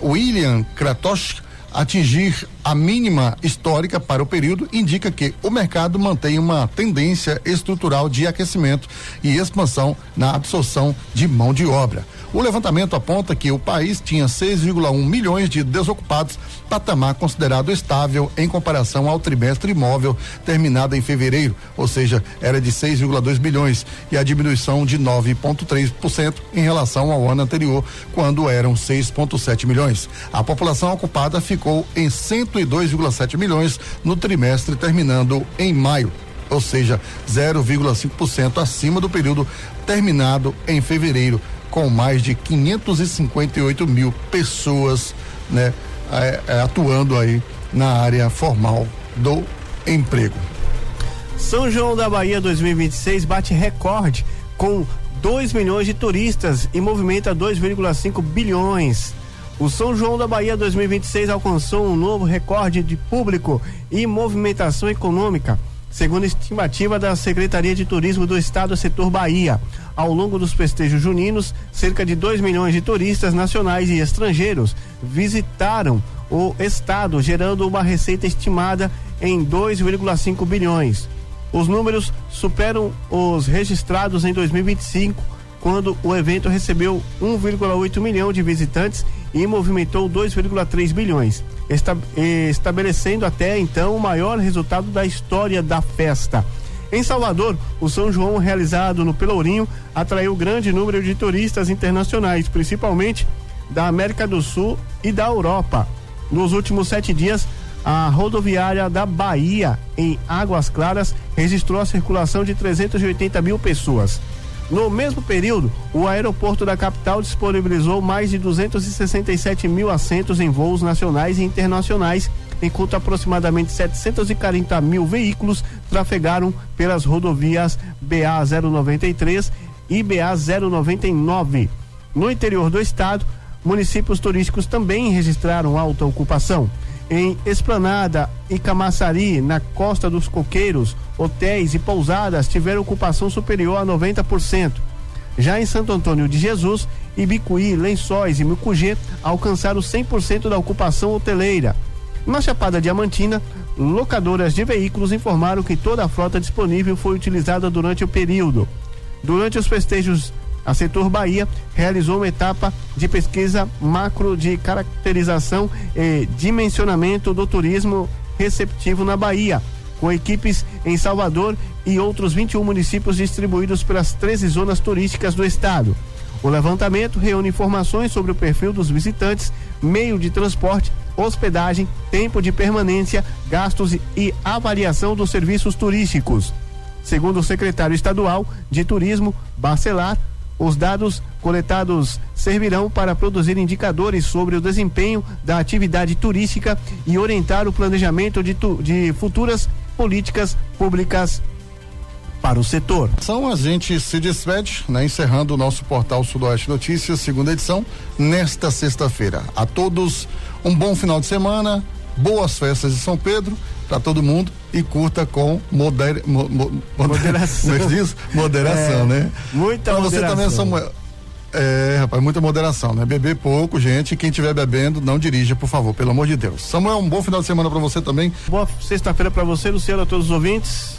William Kratosch, atingir a mínima histórica para o período indica que o mercado mantém uma tendência estrutural de aquecimento e expansão na absorção de mão de obra. O levantamento aponta que o país tinha 6,1 milhões de desocupados, patamar considerado estável em comparação ao trimestre móvel terminado em fevereiro, ou seja, era de 6,2 milhões, e a diminuição de 9,3% em relação ao ano anterior, quando eram 6,7 milhões. A população ocupada ficou ficou em 102,7 milhões no trimestre terminando em maio, ou seja, 0,5% acima do período terminado em fevereiro, com mais de 558 mil pessoas, né, atuando aí na área formal do emprego. São João da Bahia 2026 bate recorde com 2 milhões de turistas e movimenta 2,5 bilhões. O São João da Bahia 2026 alcançou um novo recorde de público e movimentação econômica, segundo a estimativa da Secretaria de Turismo do Estado, Setor Bahia. Ao longo dos festejos juninos, cerca de 2 milhões de turistas nacionais e estrangeiros visitaram o estado, gerando uma receita estimada em 2,5 bilhões. Os números superam os registrados em 2025, quando o evento recebeu 1,8 milhão de visitantes e movimentou 2,3 bilhões, estabelecendo até então o maior resultado da história da festa. Em Salvador, o São João, realizado no Pelourinho, atraiu grande número de turistas internacionais, principalmente da América do Sul e da Europa. Nos últimos 7 dias, a rodoviária da Bahia, em Águas Claras, registrou a circulação de 380 mil pessoas. No mesmo período, o aeroporto da capital disponibilizou mais de 267 mil assentos em voos nacionais e internacionais, enquanto aproximadamente 740 mil veículos trafegaram pelas rodovias BA-093 e BA-099. No interior do estado, municípios turísticos também registraram alta ocupação. Em Esplanada e Camaçari, na Costa dos Coqueiros, hotéis e pousadas tiveram ocupação superior a 90%. Já em Santo Antônio de Jesus, Ibicuí, Lençóis e Mucugê alcançaram 100% da ocupação hoteleira. Na Chapada Diamantina, locadoras de veículos informaram que toda a frota disponível foi utilizada durante o período. Durante os festejos, a Setor Bahia realizou uma etapa de pesquisa macro de caracterização e dimensionamento do turismo receptivo na Bahia, com equipes em Salvador e outros 21 municípios distribuídos pelas 13 zonas turísticas do estado. O levantamento reúne informações sobre o perfil dos visitantes, meio de transporte, hospedagem, tempo de permanência, gastos e avaliação dos serviços turísticos. Segundo o secretário estadual de Turismo, Barcelar, os dados coletados servirão para produzir indicadores sobre o desempenho da atividade turística e orientar o planejamento de futuras políticas públicas para o setor. Então a gente se despede, né, encerrando o nosso portal Sudoeste Notícias, segunda edição, nesta sexta-feira. A todos um bom final de semana, boas festas de São Pedro para todo mundo e curta com moderação. Moderação, né? Muita pra moderação. Você também, Samuel. Rapaz, muita moderação, né? Beber pouco, gente. Quem estiver bebendo, não dirija, por favor, pelo amor de Deus. Samuel, um bom final de semana para você também. Boa sexta-feira para você, Luciano, a todos os ouvintes.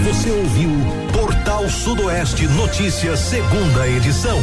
Você ouviu Portal Sudoeste Notícias, segunda edição.